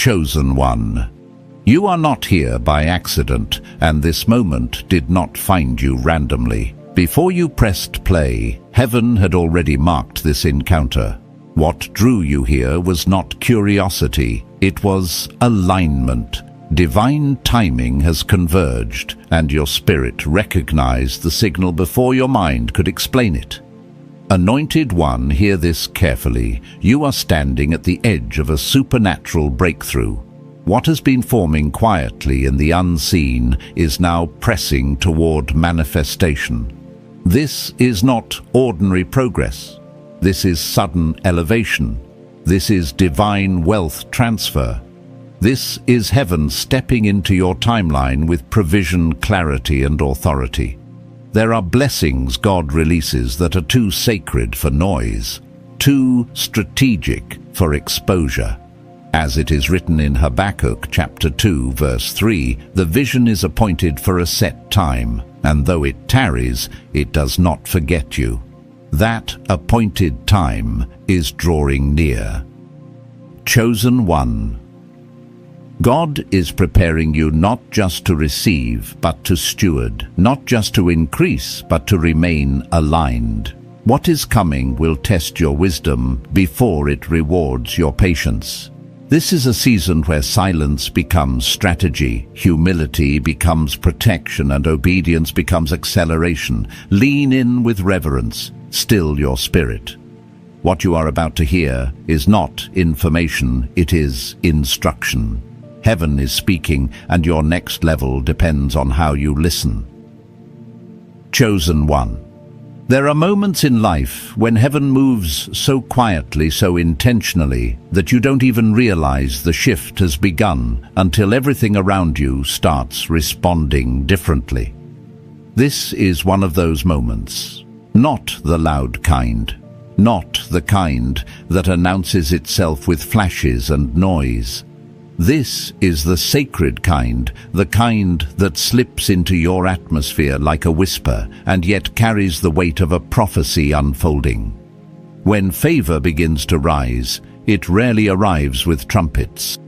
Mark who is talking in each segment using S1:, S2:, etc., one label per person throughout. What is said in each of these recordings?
S1: chosen one. You are not here by accident, and this moment did not find you randomly. Before you pressed play, heaven had already marked this encounter. What drew you here was not curiosity, it was alignment. Divine timing has converged, and your spirit recognized the signal before your mind could explain it. Anointed one, hear this carefully. You are standing at the edge of a supernatural breakthrough. What has been forming quietly in the unseen is now pressing toward manifestation. This is not ordinary progress. This is sudden elevation. This is divine wealth transfer. This is heaven stepping into your timeline with provision, clarity, and authority. There are blessings God releases that are too sacred for noise, too strategic for exposure. As it is written in Habakkuk chapter 2, verse 3, the vision is appointed for a set time, and though it tarries, it does not forget you. That appointed time is drawing near. Chosen one. God is preparing you not just to receive, but to steward, not just to increase, but to remain aligned. What is coming will test your wisdom before it rewards your patience. This is a season where silence becomes strategy, humility becomes protection, and obedience becomes acceleration. Lean in with reverence, still your spirit. What you are about to hear is not information, it is instruction. Heaven is speaking, and your next level depends on how you listen. Chosen one. There are moments in life when heaven moves so quietly, so intentionally, that you don't even realize the shift has begun until everything around you starts responding differently. This is one of those moments. Not the loud kind. Not the kind that announces itself with flashes and noise. This is the sacred kind, the kind that slips into your atmosphere like a whisper and yet carries the weight of a prophecy unfolding. When favor begins to rise, it rarely arrives with trumpets.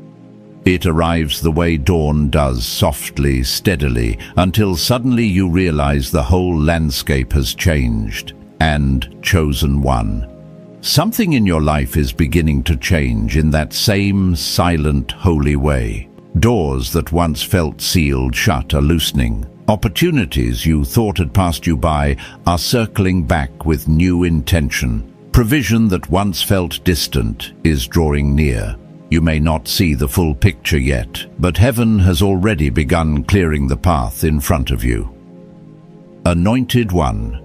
S1: It arrives the way dawn does, softly, steadily, until suddenly you realize the whole landscape has changed. And chosen one. Something in your life is beginning to change in that same silent, holy way. Doors that once felt sealed shut are loosening. Opportunities you thought had passed you by are circling back with new intention. Provision that once felt distant is drawing near. You may not see the full picture yet, but heaven has already begun clearing the path in front of you. Anointed one.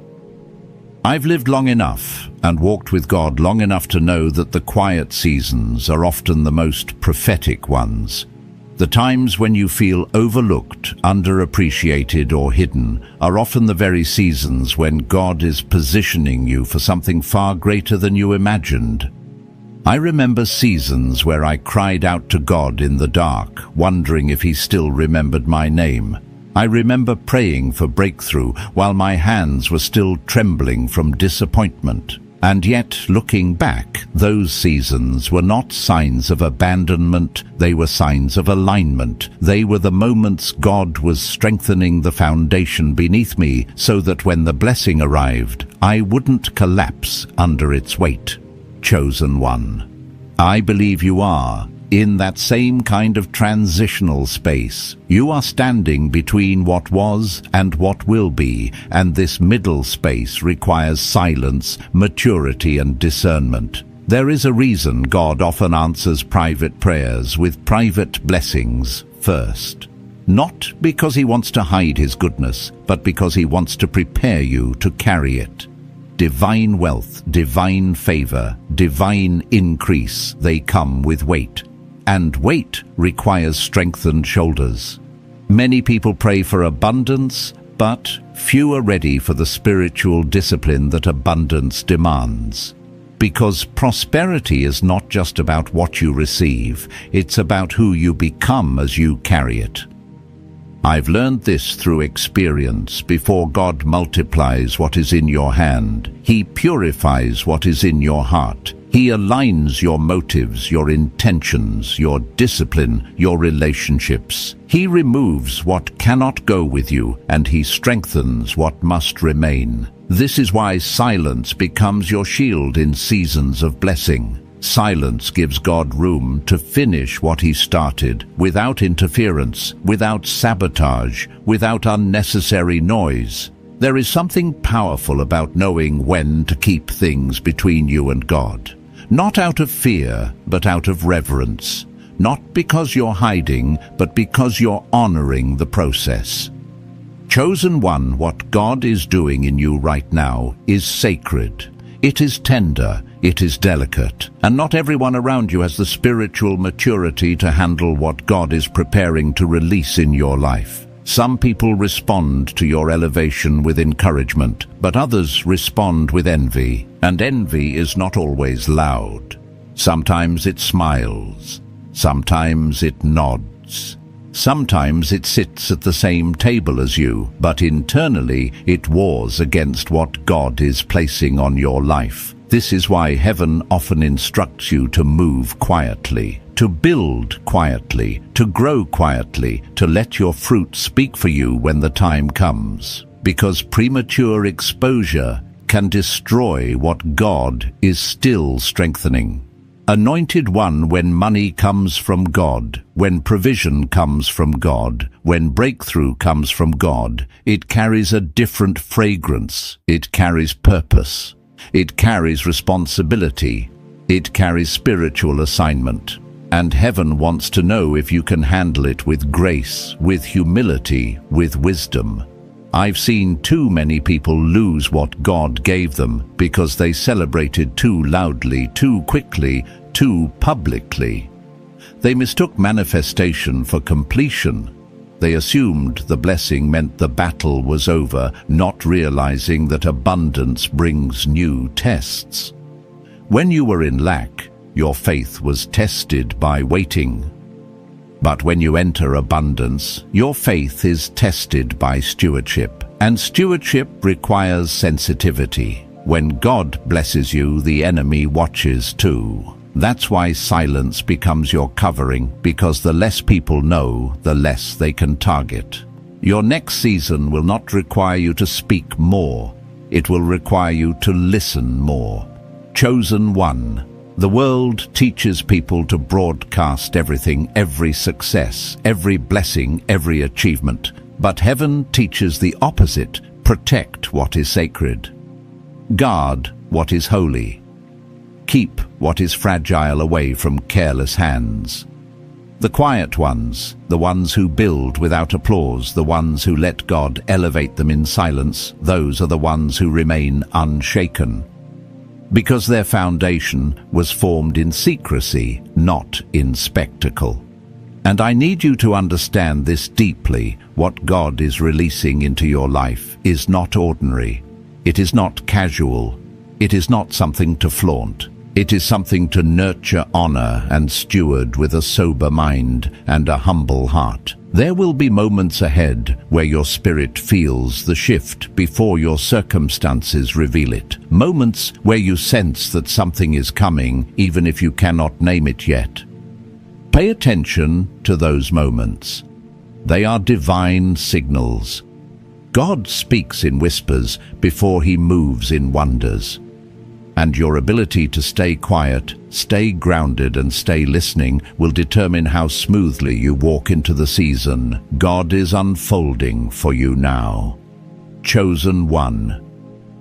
S1: I've lived long enough and walked with God long enough to know that the quiet seasons are often the most prophetic ones. The times when you feel overlooked, underappreciated, or hidden are often the very seasons when God is positioning you for something far greater than you imagined. I remember seasons where I cried out to God in the dark, wondering if He still remembered my name. I remember praying for breakthrough while my hands were still trembling from disappointment. And yet, looking back, those seasons were not signs of abandonment, they were signs of alignment. They were the moments God was strengthening the foundation beneath me so that when the blessing arrived, I wouldn't collapse under its weight. Chosen one. I believe you are. In that same kind of transitional space, you are standing between what was and what will be, and this middle space requires silence, maturity, and discernment. There is a reason God often answers private prayers with private blessings first. Not because He wants to hide His goodness, but because He wants to prepare you to carry it. Divine wealth, divine favor, divine increase, they come with weight. And weight requires strengthened shoulders. Many people pray for abundance, but few are ready for the spiritual discipline that abundance demands. Because prosperity is not just about what you receive, it's about who you become as you carry it. I've learned this through experience. Before God multiplies what is in your hand, He purifies what is in your heart. He aligns your motives, your intentions, your discipline, your relationships. He removes what cannot go with you, and he strengthens what must remain. This is why silence becomes your shield in seasons of blessing. Silence gives God room to finish what he started, without interference, without sabotage, without unnecessary noise. There is something powerful about knowing when to keep things between you and God. Not out of fear, but out of reverence. Not because you're hiding, but because you're honoring the process. Chosen one, what God is doing in you right now is sacred. It is tender, it is delicate, and not everyone around you has the spiritual maturity to handle what God is preparing to release in your life. Some people respond to your elevation with encouragement, but others respond with envy, and envy is not always loud. Sometimes it smiles, sometimes it nods, sometimes it sits at the same table as you, but internally it wars against what God is placing on your life. This is why heaven often instructs you to move quietly, to build quietly, to grow quietly, to let your fruit speak for you when the time comes. Because premature exposure can destroy what God is still strengthening. Anointed one, when money comes from God, when provision comes from God, when breakthrough comes from God, it carries a different fragrance. It carries purpose. It carries responsibility. It carries spiritual assignment. And heaven wants to know if you can handle it with grace, with humility, with wisdom. I've seen too many people lose what God gave them because they celebrated too loudly, too quickly, too publicly. They mistook manifestation for completion. They assumed the blessing meant the battle was over, not realizing that abundance brings new tests. When you were in lack, your faith was tested by waiting. But when you enter abundance, your faith is tested by stewardship. And stewardship requires sensitivity. When God blesses you, the enemy watches too. That's why silence becomes your covering, because the less people know, the less they can target. Your next season will not require you to speak more. It will require you to listen more. Chosen one. The world teaches people to broadcast everything, every success, every blessing, every achievement. But heaven teaches the opposite. Protect what is sacred. Guard what is holy. Keep what is fragile away from careless hands. The quiet ones, the ones who build without applause, the ones who let God elevate them in silence, those are the ones who remain unshaken. Because their foundation was formed in secrecy, not in spectacle. And I need you to understand this deeply. What God is releasing into your life is not ordinary. It is not casual. It is not something to flaunt. It is something to nurture, honor, and steward with a sober mind and a humble heart. There will be moments ahead where your spirit feels the shift before your circumstances reveal it. Moments where you sense that something is coming, even if you cannot name it yet. Pay attention to those moments. They are divine signals. God speaks in whispers before he moves in wonders. And your ability to stay quiet, stay grounded, and stay listening will determine how smoothly you walk into the season God is unfolding for you now. Chosen one.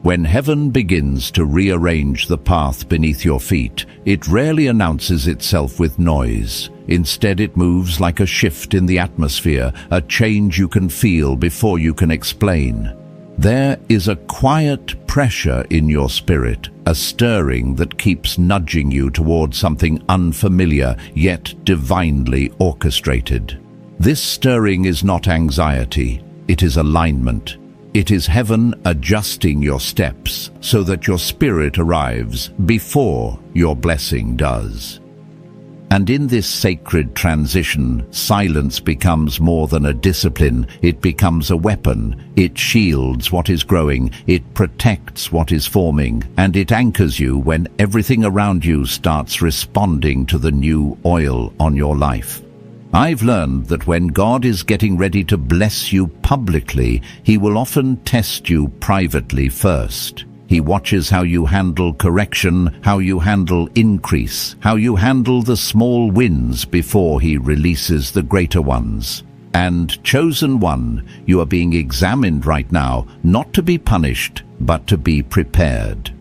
S1: When heaven begins to rearrange the path beneath your feet, it rarely announces itself with noise. Instead, it moves like a shift in the atmosphere, a change you can feel before you can explain. There is a quiet pressure in your spirit, a stirring that keeps nudging you toward something unfamiliar yet divinely orchestrated. This stirring is not anxiety, it is alignment. It is heaven adjusting your steps so that your spirit arrives before your blessing does. And in this sacred transition, silence becomes more than a discipline. It becomes a weapon. It shields what is growing, it protects what is forming, and it anchors you when everything around you starts responding to the new oil on your life. I've learned that when God is getting ready to bless you publicly, He will often test you privately first. He watches how you handle correction, how you handle increase, how you handle the small wins before He releases the greater ones. And chosen one, you are being examined right now, not to be punished, but to be prepared.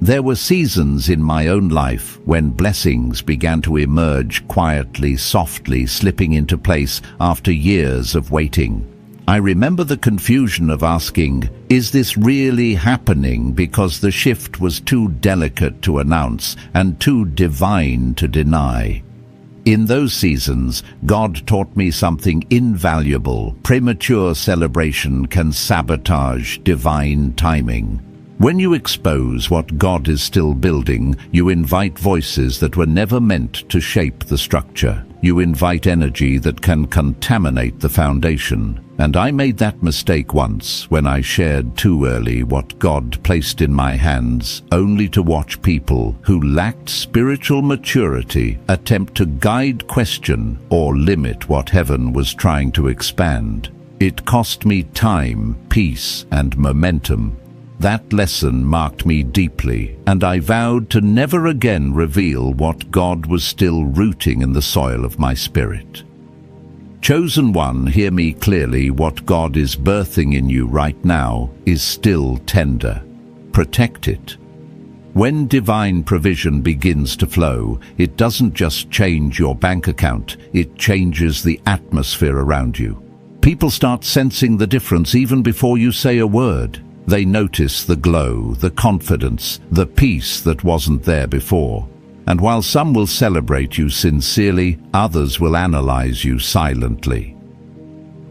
S1: There were seasons in my own life when blessings began to emerge quietly, softly, slipping into place after years of waiting. I remember the confusion of asking, is this really happening, because the shift was too delicate to announce and too divine to deny. In those seasons, God taught me something invaluable. Premature celebration can sabotage divine timing. When you expose what God is still building, you invite voices that were never meant to shape the structure. You invite energy that can contaminate the foundation. And I made that mistake once when I shared too early what God placed in my hands, only to watch people who lacked spiritual maturity attempt to guide, question, or limit what heaven was trying to expand. It cost me time, peace, and momentum. That lesson marked me deeply, and I vowed to never again reveal what God was still rooting in the soil of my spirit. Chosen one, hear me clearly. What God is birthing in you right now is still tender. Protect it. When divine provision begins to flow, it doesn't just change your bank account, it changes the atmosphere around you. People start sensing the difference even before you say a word. They notice the glow, the confidence, the peace that wasn't there before. And while some will celebrate you sincerely, others will analyze you silently.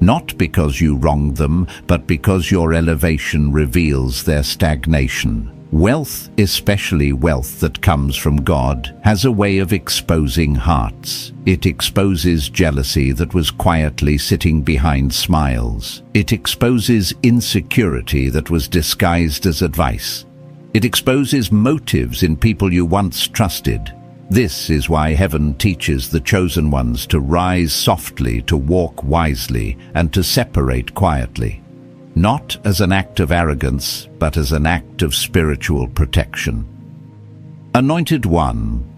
S1: Not because you wronged them, but because your elevation reveals their stagnation. Wealth, especially wealth that comes from God, has a way of exposing hearts. It exposes jealousy that was quietly sitting behind smiles. It exposes insecurity that was disguised as advice. It exposes motives in people you once trusted. This is why heaven teaches the chosen ones to rise softly, to walk wisely, and to separate quietly. Not as an act of arrogance, but as an act of spiritual protection. Anointed One,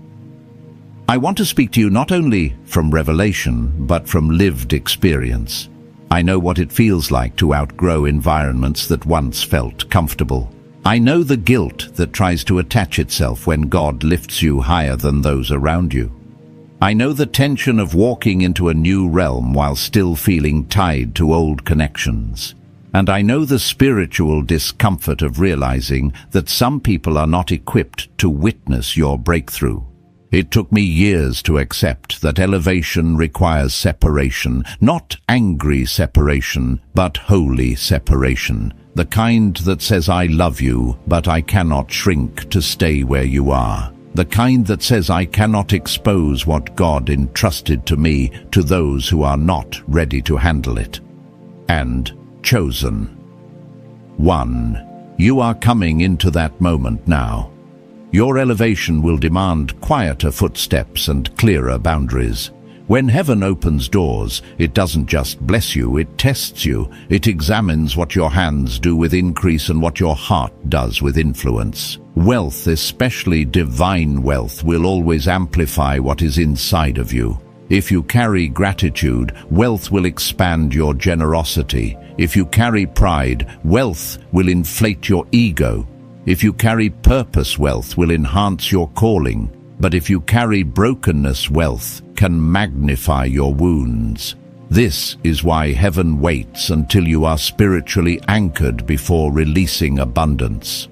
S1: I want to speak to you not only from revelation, but from lived experience. I know what it feels like to outgrow environments that once felt comfortable. I know the guilt that tries to attach itself when God lifts you higher than those around you. I know the tension of walking into a new realm while still feeling tied to old connections. And I know the spiritual discomfort of realizing that some people are not equipped to witness your breakthrough. It took me years to accept that elevation requires separation, not angry separation, but holy separation. The kind that says, I love you, but I cannot shrink to stay where you are. The kind that says, I cannot expose what God entrusted to me to those who are not ready to handle it. And chosen one, you are coming into that moment now. Your elevation will demand quieter footsteps and clearer boundaries. When heaven opens doors, it doesn't just bless you, it tests you. It examines what your hands do with increase and what your heart does with influence. Wealth, especially divine wealth, will always amplify what is inside of you. If you carry gratitude, wealth will expand your generosity. If you carry pride, wealth will inflate your ego. If you carry purpose, wealth will enhance your calling. But if you carry brokenness, wealth can magnify your wounds. This is why heaven waits until you are spiritually anchored before releasing abundance.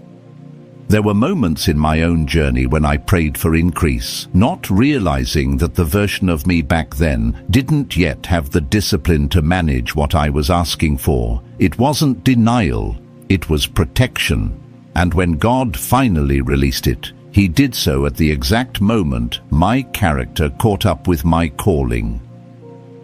S1: There were moments in my own journey when I prayed for increase, not realizing that the version of me back then didn't yet have the discipline to manage what I was asking for. It wasn't denial, it was protection. And when God finally released it, He did so at the exact moment my character caught up with my calling.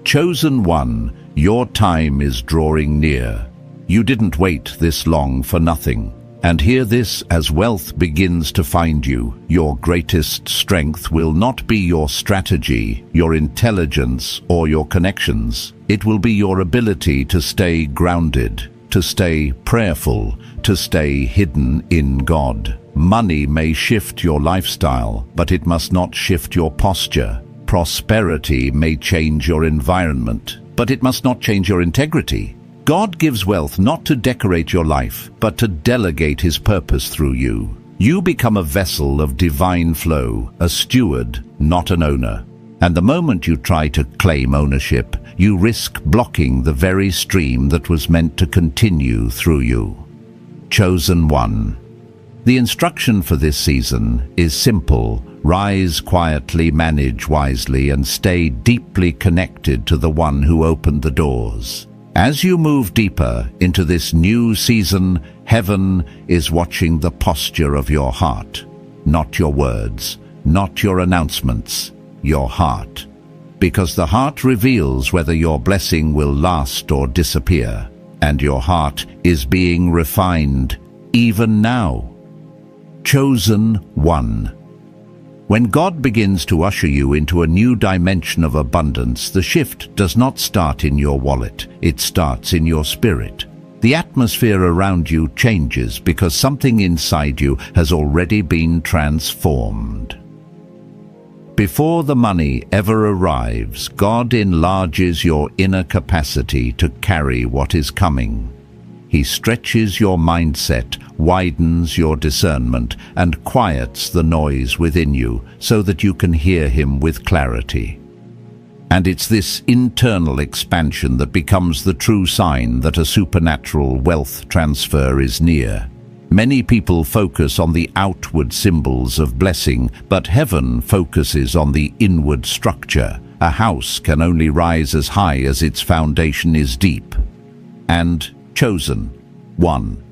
S1: Chosen one, your time is drawing near. You didn't wait this long for nothing. And hear this: as wealth begins to find you, your greatest strength will not be your strategy, your intelligence, or your connections. It will be your ability to stay grounded, to stay prayerful, to stay hidden in God. Money may shift your lifestyle, but it must not shift your posture. Prosperity may change your environment, but it must not change your integrity. God gives wealth not to decorate your life, but to delegate His purpose through you. You become a vessel of divine flow, a steward, not an owner. And the moment you try to claim ownership, you risk blocking the very stream that was meant to continue through you. Chosen one. The instruction for this season is simple: rise quietly, manage wisely, and stay deeply connected to the one who opened the doors. As you move deeper into this new season, heaven is watching the posture of your heart. Not your words, not your announcements, your heart. Because the heart reveals whether your blessing will last or disappear. And your heart is being refined even now. Chosen one. When God begins to usher you into a new dimension of abundance, the shift does not start in your wallet, it starts in your spirit. The atmosphere around you changes because something inside you has already been transformed. Before the money ever arrives, God enlarges your inner capacity to carry what is coming. He stretches your mindset, widens your discernment, and quiets the noise within you so that you can hear Him with clarity. And it's this internal expansion that becomes the true sign that a supernatural wealth transfer is near. Many people focus on the outward symbols of blessing, but heaven focuses on the inward structure. A house can only rise as high as its foundation is deep. And chosen one.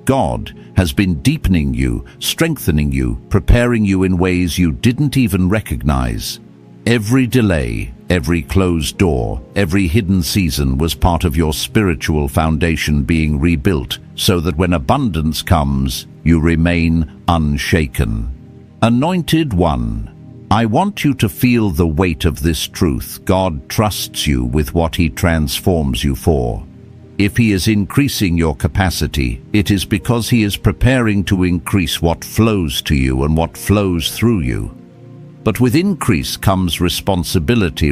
S1: God has been deepening you, strengthening you, preparing you in ways you didn't even recognize. Every delay, every closed door, every hidden season was part of your spiritual foundation being rebuilt, so that when abundance comes, you remain unshaken. Anointed one, I want you to feel the weight of this truth. God trusts you with what He transforms you for. If He is increasing your capacity, it is because He is preparing to increase what flows to you and what flows through you. But with increase comes responsibility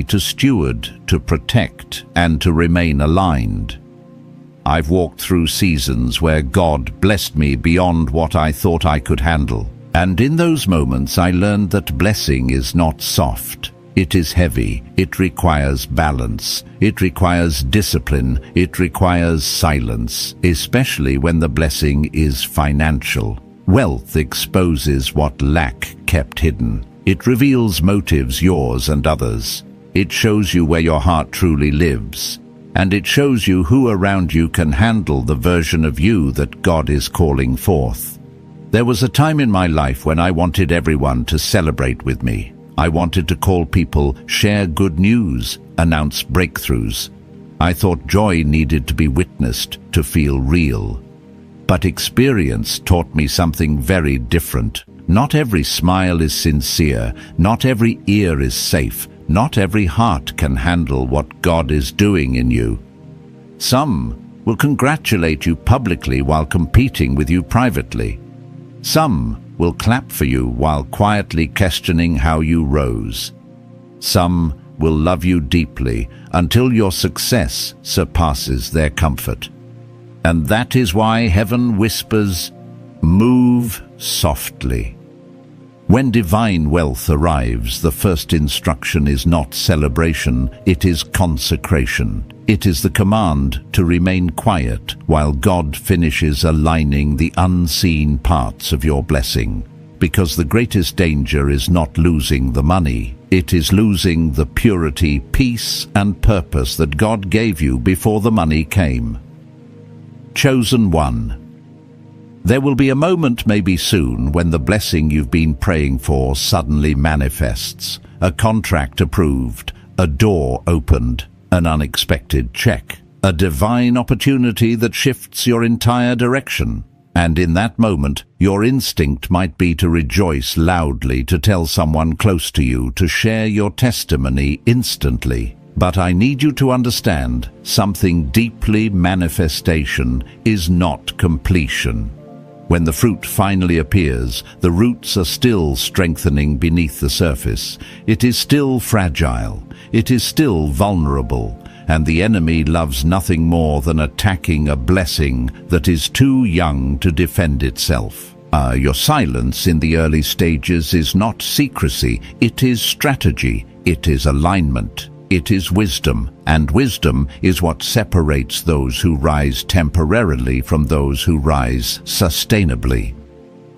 S1: to steward, to protect, and to remain aligned. I've walked through seasons where God blessed me beyond what I thought I could handle. And in those moments I learned that blessing is not soft. It is heavy, it requires balance, it requires discipline, it requires silence, especially when the blessing is financial. Wealth exposes what lack kept hidden. It reveals motives, yours and others. It shows you where your heart truly lives. And it shows you who around you can handle the version of you that God is calling forth. There was a time in my life when I wanted everyone to celebrate with me. I wanted to call people, share good news, announce breakthroughs. I thought joy needed to be witnessed to feel real. But experience taught me something very different. Not every smile is sincere, not every ear is safe, not every heart can handle what God is doing in you. Some will congratulate you publicly while competing with you privately. Some will clap for you while quietly questioning how you rose. Some will love you deeply until your success surpasses their comfort. And that is why heaven whispers, move softly. When divine wealth arrives, the first instruction is not celebration, it is consecration. It is the command to remain quiet while God finishes aligning the unseen parts of your blessing. Because the greatest danger is not losing the money, it is losing the purity, peace, and purpose that God gave you before the money came. Chosen one. There will be a moment, maybe soon, when the blessing you've been praying for suddenly manifests. A contract approved, a door opened, an unexpected check, a divine opportunity that shifts your entire direction. And in that moment, your instinct might be to rejoice loudly, to tell someone close to you, to share your testimony instantly. But I need you to understand, something deeply manifestation is not completion. When the fruit finally appears, the roots are still strengthening beneath the surface. It is still fragile. It is still vulnerable. And the enemy loves nothing more than attacking a blessing that is too young to defend itself. Your silence in the early stages is not secrecy. It is strategy. It is alignment. It is wisdom, and wisdom is what separates those who rise temporarily from those who rise sustainably.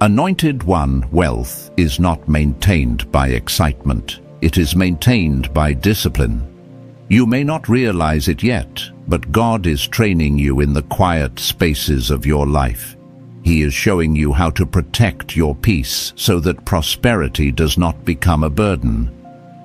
S1: Anointed One wealth is not maintained by excitement. It is maintained by discipline. You may not realize it yet, but God is training you in the quiet spaces of your life. He is showing you how to protect your peace so that prosperity does not become a burden.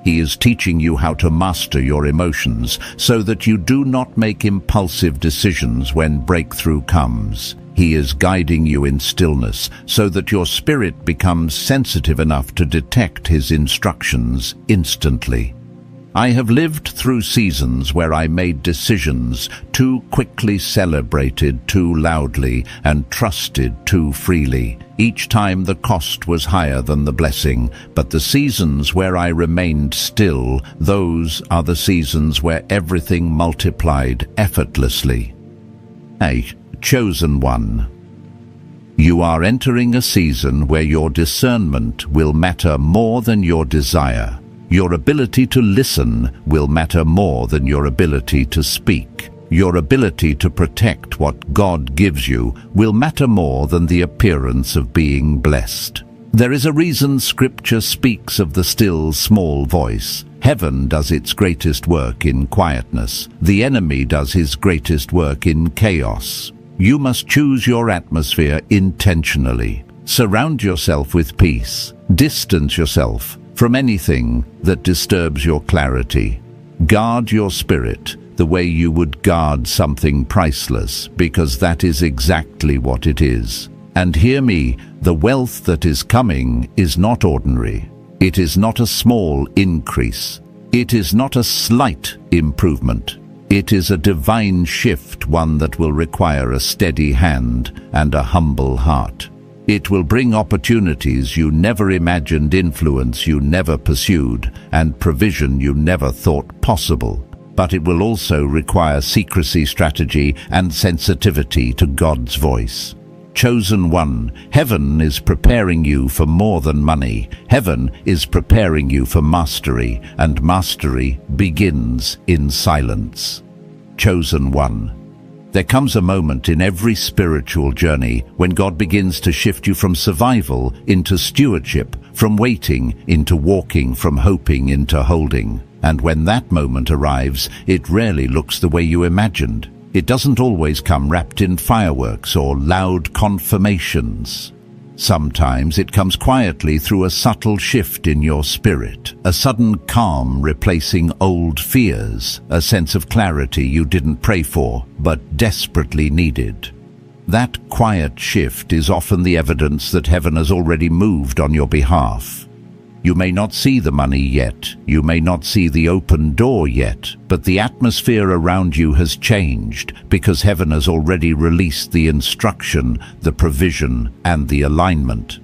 S1: He is teaching you how to master your emotions so that you do not make impulsive decisions when breakthrough comes. He is guiding you in stillness so that your spirit becomes sensitive enough to detect His instructions instantly. I have lived through seasons where I made decisions, too quickly celebrated too loudly, and trusted too freely. Each time the cost was higher than the blessing, but the seasons where I remained still, those are the seasons where everything multiplied effortlessly. A chosen one. You are entering a season where your discernment will matter more than your desire. Your ability to listen will matter more than your ability to speak. Your ability to protect what God gives you will matter more than the appearance of being blessed. There is a reason Scripture speaks of the still small voice. Heaven does its greatest work in quietness. The enemy does his greatest work in chaos. You must choose your atmosphere intentionally. Surround yourself with peace. Distance yourself from anything that disturbs your clarity. Guard your spirit the way you would guard something priceless, because that is exactly what it is. And hear me, the wealth that is coming is not ordinary. It is not a small increase. It is not a slight improvement. It is a divine shift, one that will require a steady hand and a humble heart. It will bring opportunities you never imagined, influence you never pursued, and provision you never thought possible. But it will also require secrecy, strategy, and sensitivity to God's voice. Chosen one, heaven is preparing you for more than money. Heaven is preparing you for mastery, and mastery begins in silence. Chosen one. There comes a moment in every spiritual journey when God begins to shift you from survival into stewardship, from waiting into walking, from hoping into holding. And when that moment arrives, it rarely looks the way you imagined. It doesn't always come wrapped in fireworks or loud confirmations. Sometimes it comes quietly through a subtle shift in your spirit, a sudden calm replacing old fears, a sense of clarity you didn't pray for but desperately needed. That quiet shift is often the evidence that heaven has already moved on your behalf. You may not see the money yet, you may not see the open door yet, but the atmosphere around you has changed because heaven has already released the instruction, the provision, and the alignment.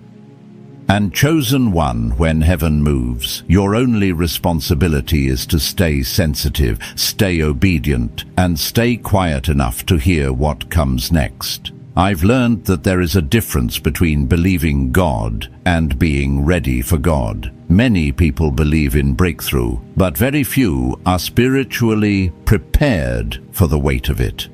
S1: And chosen one, when heaven moves, your only responsibility is to stay sensitive, stay obedient, and stay quiet enough to hear what comes next. I've learned that there is a difference between believing God and being ready for God. Many people believe in breakthrough, but very few are spiritually prepared for the weight of it.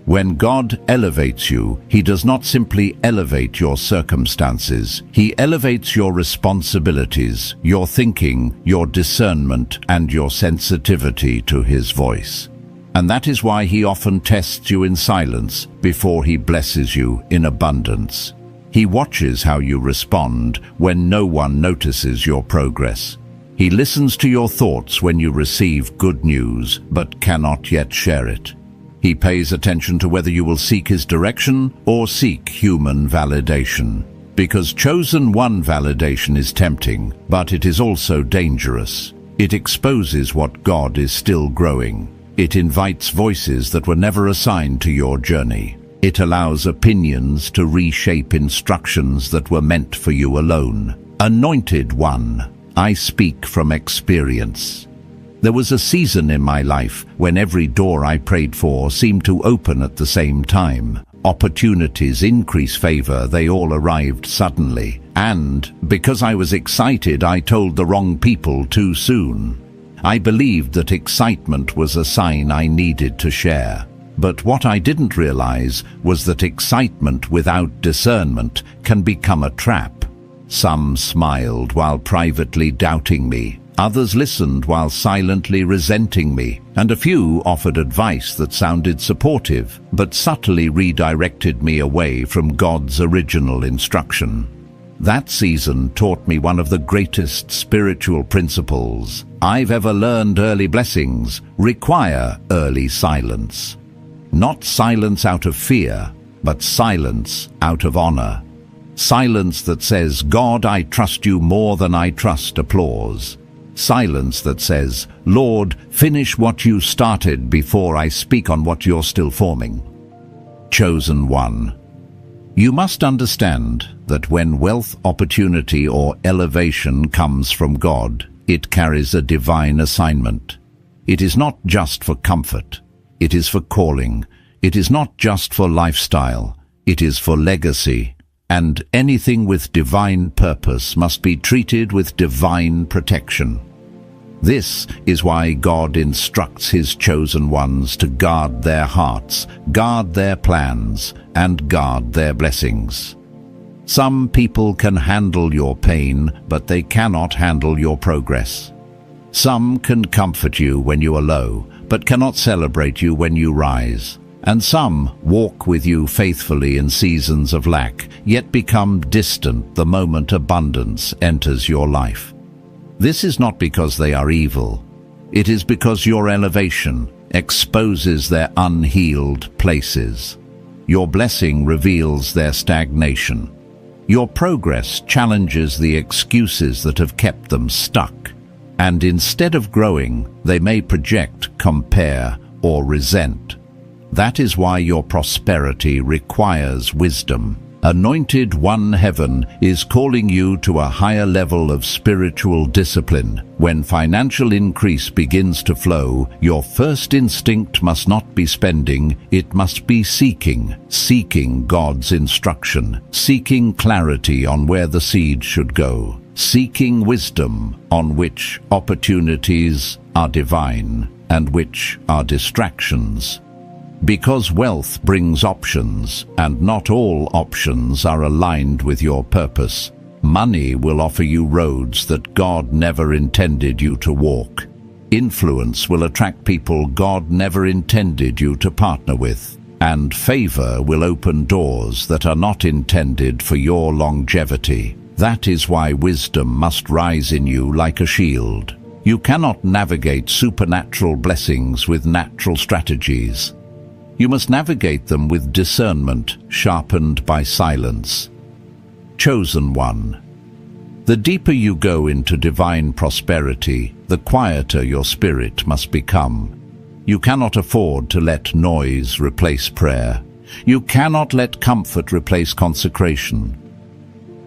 S1: When God elevates you, He does not simply elevate your circumstances. He elevates your responsibilities, your thinking, your discernment, and your sensitivity to His voice. And that is why He often tests you in silence before He blesses you in abundance. He watches how you respond when no one notices your progress. He listens to your thoughts when you receive good news but cannot yet share it. He pays attention to whether you will seek his direction or seek human validation. Because chosen one validation is tempting, but it is also dangerous. It exposes what God is still growing. It invites voices that were never assigned to your journey. It allows opinions to reshape instructions that were meant for you alone. Anointed one, I speak from experience. There was a season in my life when every door I prayed for seemed to open at the same time. Opportunities increase favor, they all arrived suddenly. And because I was excited, I told the wrong people too soon. I believed that excitement was a sign I needed to share. But what I didn't realize was that excitement without discernment can become a trap. Some smiled while privately doubting me. Others listened while silently resenting me, and a few offered advice that sounded supportive, but subtly redirected me away from God's original instruction. That season taught me one of the greatest spiritual principles I've ever learned. Early blessings require early silence. Not silence out of fear, but silence out of honor. Silence that says, God, I trust you more than I trust applause. Silence that says, Lord, finish what you started before I speak on what you're still forming. Chosen one. You must understand that when wealth, opportunity, or elevation comes from God, it carries a divine assignment. It is not just for comfort. It is for calling. It is not just for lifestyle. It is for legacy. And anything with divine purpose must be treated with divine protection. This is why God instructs his chosen ones to guard their hearts, guard their plans, and guard their blessings. Some people can handle your pain, but they cannot handle your progress. Some can comfort you when you are low, but cannot celebrate you when you rise. And some walk with you faithfully in seasons of lack, yet become distant the moment abundance enters your life. This is not because they are evil. It is because your elevation exposes their unhealed places. Your blessing reveals their stagnation. Your progress challenges the excuses that have kept them stuck. And instead of growing, they may project, compare, or resent. That is why your prosperity requires wisdom. Anointed One, Heaven is calling you to a higher level of spiritual discipline. When financial increase begins to flow, your first instinct must not be spending, it must be seeking. Seeking God's instruction, seeking clarity on where the seed should go, seeking wisdom on which opportunities are divine and which are distractions. Because wealth brings options, and not all options are aligned with your purpose. Money will offer you roads that God never intended you to walk. Influence will attract people God never intended you to partner with. And favor will open doors that are not intended for your longevity. That is why wisdom must rise in you like a shield. You cannot navigate supernatural blessings with natural strategies. You must navigate them with discernment, sharpened by silence. Chosen one. The deeper you go into divine prosperity, the quieter your spirit must become. You cannot afford to let noise replace prayer. You cannot let comfort replace consecration.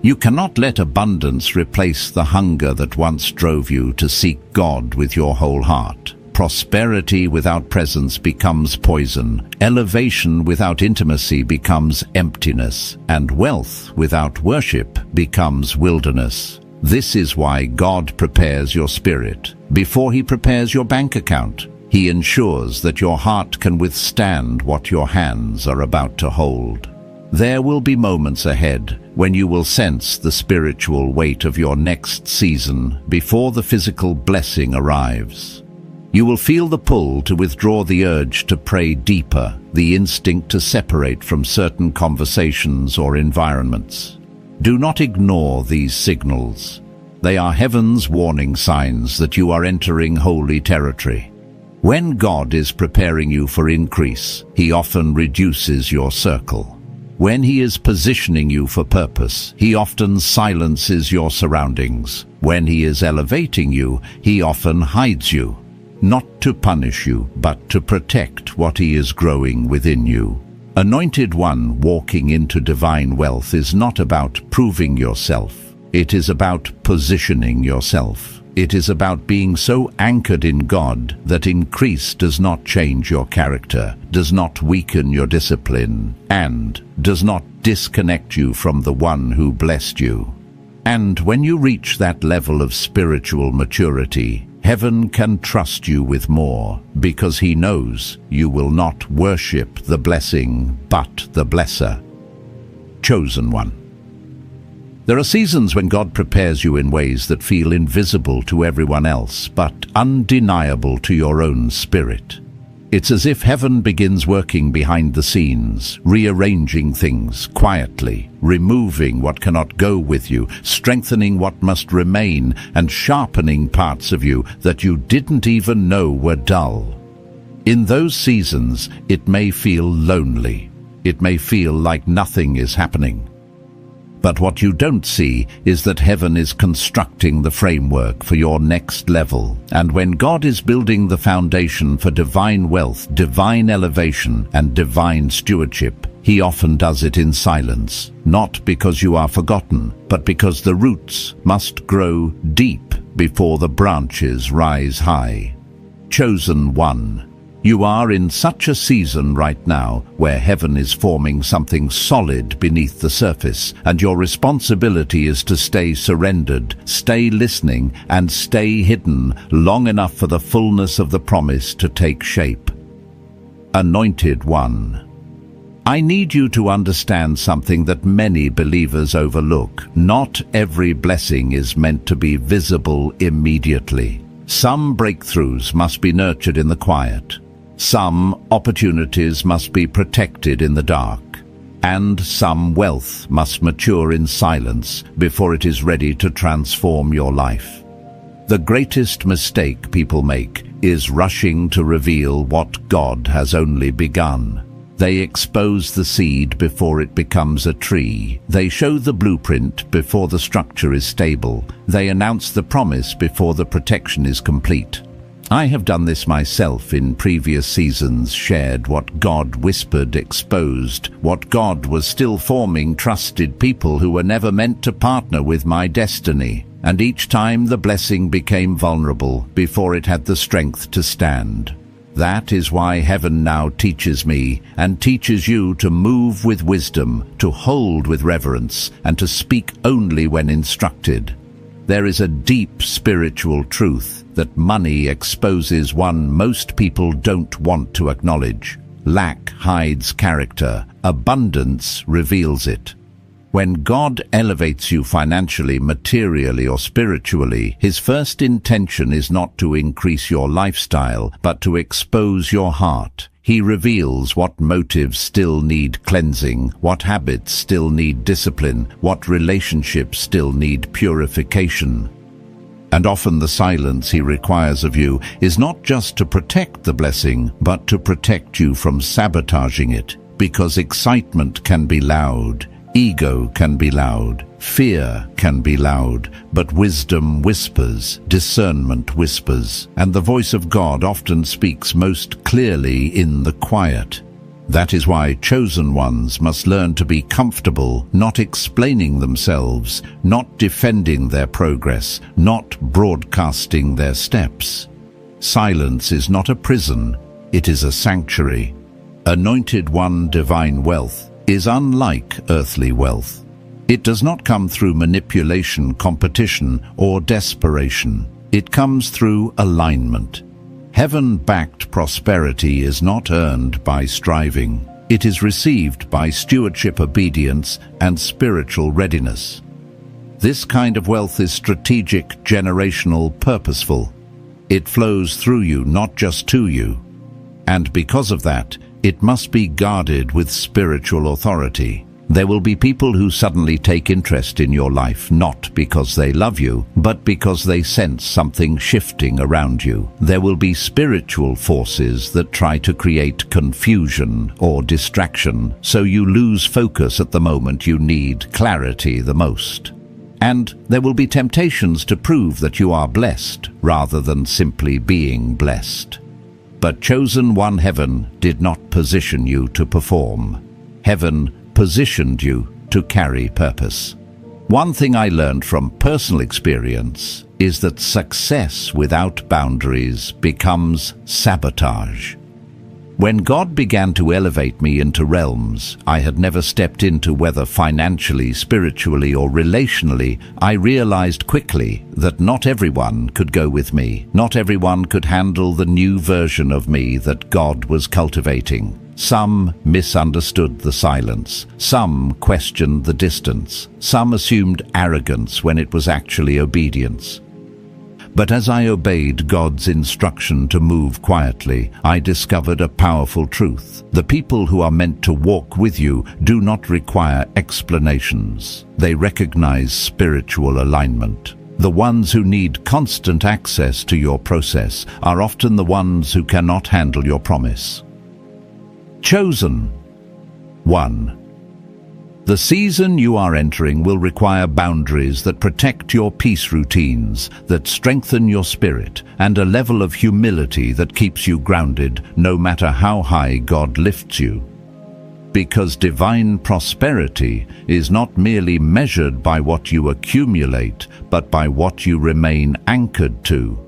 S1: You cannot let abundance replace the hunger that once drove you to seek God with your whole heart. Prosperity without presence becomes poison. Elevation without intimacy becomes emptiness. And wealth without worship becomes wilderness. This is why God prepares your spirit. Before he prepares your bank account, he ensures that your heart can withstand what your hands are about to hold. There will be moments ahead when you will sense the spiritual weight of your next season before the physical blessing arrives. You will feel the pull to withdraw, the urge to pray deeper, the instinct to separate from certain conversations or environments. Do not ignore these signals. They are heaven's warning signs that you are entering holy territory. When God is preparing you for increase, He often reduces your circle. When He is positioning you for purpose, He often silences your surroundings. When He is elevating you, He often hides you. Not to punish you, but to protect what He is growing within you. Anointed One walking into divine wealth is not about proving yourself. It is about positioning yourself. It is about being so anchored in God that increase does not change your character, does not weaken your discipline, and does not disconnect you from the One who blessed you. And when you reach that level of spiritual maturity, heaven can trust you with more, because He knows you will not worship the blessing, but the blesser. Chosen one. There are seasons when God prepares you in ways that feel invisible to everyone else, but undeniable to your own spirit. It's as if heaven begins working behind the scenes, rearranging things quietly, removing what cannot go with you, strengthening what must remain, and sharpening parts of you that you didn't even know were dull. In those seasons, it may feel lonely. It may feel like nothing is happening. But what you don't see is that heaven is constructing the framework for your next level. And when God is building the foundation for divine wealth, divine elevation, and divine stewardship, He often does it in silence, not because you are forgotten, but because the roots must grow deep before the branches rise high. Chosen one. You are in such a season right now where heaven is forming something solid beneath the surface, and your responsibility is to stay surrendered, stay listening, and stay hidden long enough for the fullness of the promise to take shape. Anointed One. I need you to understand something that many believers overlook. Not every blessing is meant to be visible immediately. Some breakthroughs must be nurtured in the quiet. Some opportunities must be protected in the dark, and some wealth must mature in silence before it is ready to transform your life. The greatest mistake people make is rushing to reveal what God has only begun. They expose the seed before it becomes a tree. They show the blueprint before the structure is stable. They announce the promise before the protection is complete. I have done this myself in previous seasons, shared what God whispered, exposed what God was still forming, trusted people who were never meant to partner with my destiny. And each time the blessing became vulnerable before it had the strength to stand. That is why heaven now teaches me and teaches you to move with wisdom, to hold with reverence, and to speak only when instructed. There is a deep spiritual truth that money exposes one most people don't want to acknowledge. Lack hides character. Abundance reveals it. When God elevates you financially, materially, or spiritually, His first intention is not to increase your lifestyle, but to expose your heart. He reveals what motives still need cleansing, what habits still need discipline, what relationships still need purification. And often the silence He requires of you is not just to protect the blessing, but to protect you from sabotaging it. Because excitement can be loud, ego can be loud, fear can be loud, but wisdom whispers, discernment whispers, and the voice of God often speaks most clearly in the quiet. That is why chosen ones must learn to be comfortable, not explaining themselves, not defending their progress, not broadcasting their steps. Silence is not a prison, it is a sanctuary. Anointed One divine wealth is unlike earthly wealth. It does not come through manipulation, competition, or desperation. It comes through alignment. Heaven-backed prosperity is not earned by striving. It is received by stewardship, obedience, and spiritual readiness. This kind of wealth is strategic, generational, purposeful. It flows through you, not just to you. And because of that, it must be guarded with spiritual authority. There will be people who suddenly take interest in your life, not because they love you, but because they sense something shifting around you. There will be spiritual forces that try to create confusion or distraction, so you lose focus at the moment you need clarity the most. And there will be temptations to prove that you are blessed, rather than simply being blessed. But chosen one, heaven did not position you to perform. Heaven positioned you to carry purpose. One thing I learned from personal experience is that success without boundaries becomes sabotage. When God began to elevate me into realms I had never stepped into, whether financially, spiritually, or relationally, I realized quickly that not everyone could go with me. Not everyone could handle the new version of me that God was cultivating. Some misunderstood the silence. Some questioned the distance. Some assumed arrogance when it was actually obedience. But as I obeyed God's instruction to move quietly, I discovered a powerful truth. The people who are meant to walk with you do not require explanations. They recognize spiritual alignment. The ones who need constant access to your process are often the ones who cannot handle your promise. Chosen. 1. The season you are entering will require boundaries that protect your peace routines, that strengthen your spirit, and a level of humility that keeps you grounded no matter how high God lifts you. Because divine prosperity is not merely measured by what you accumulate, but by what you remain anchored to.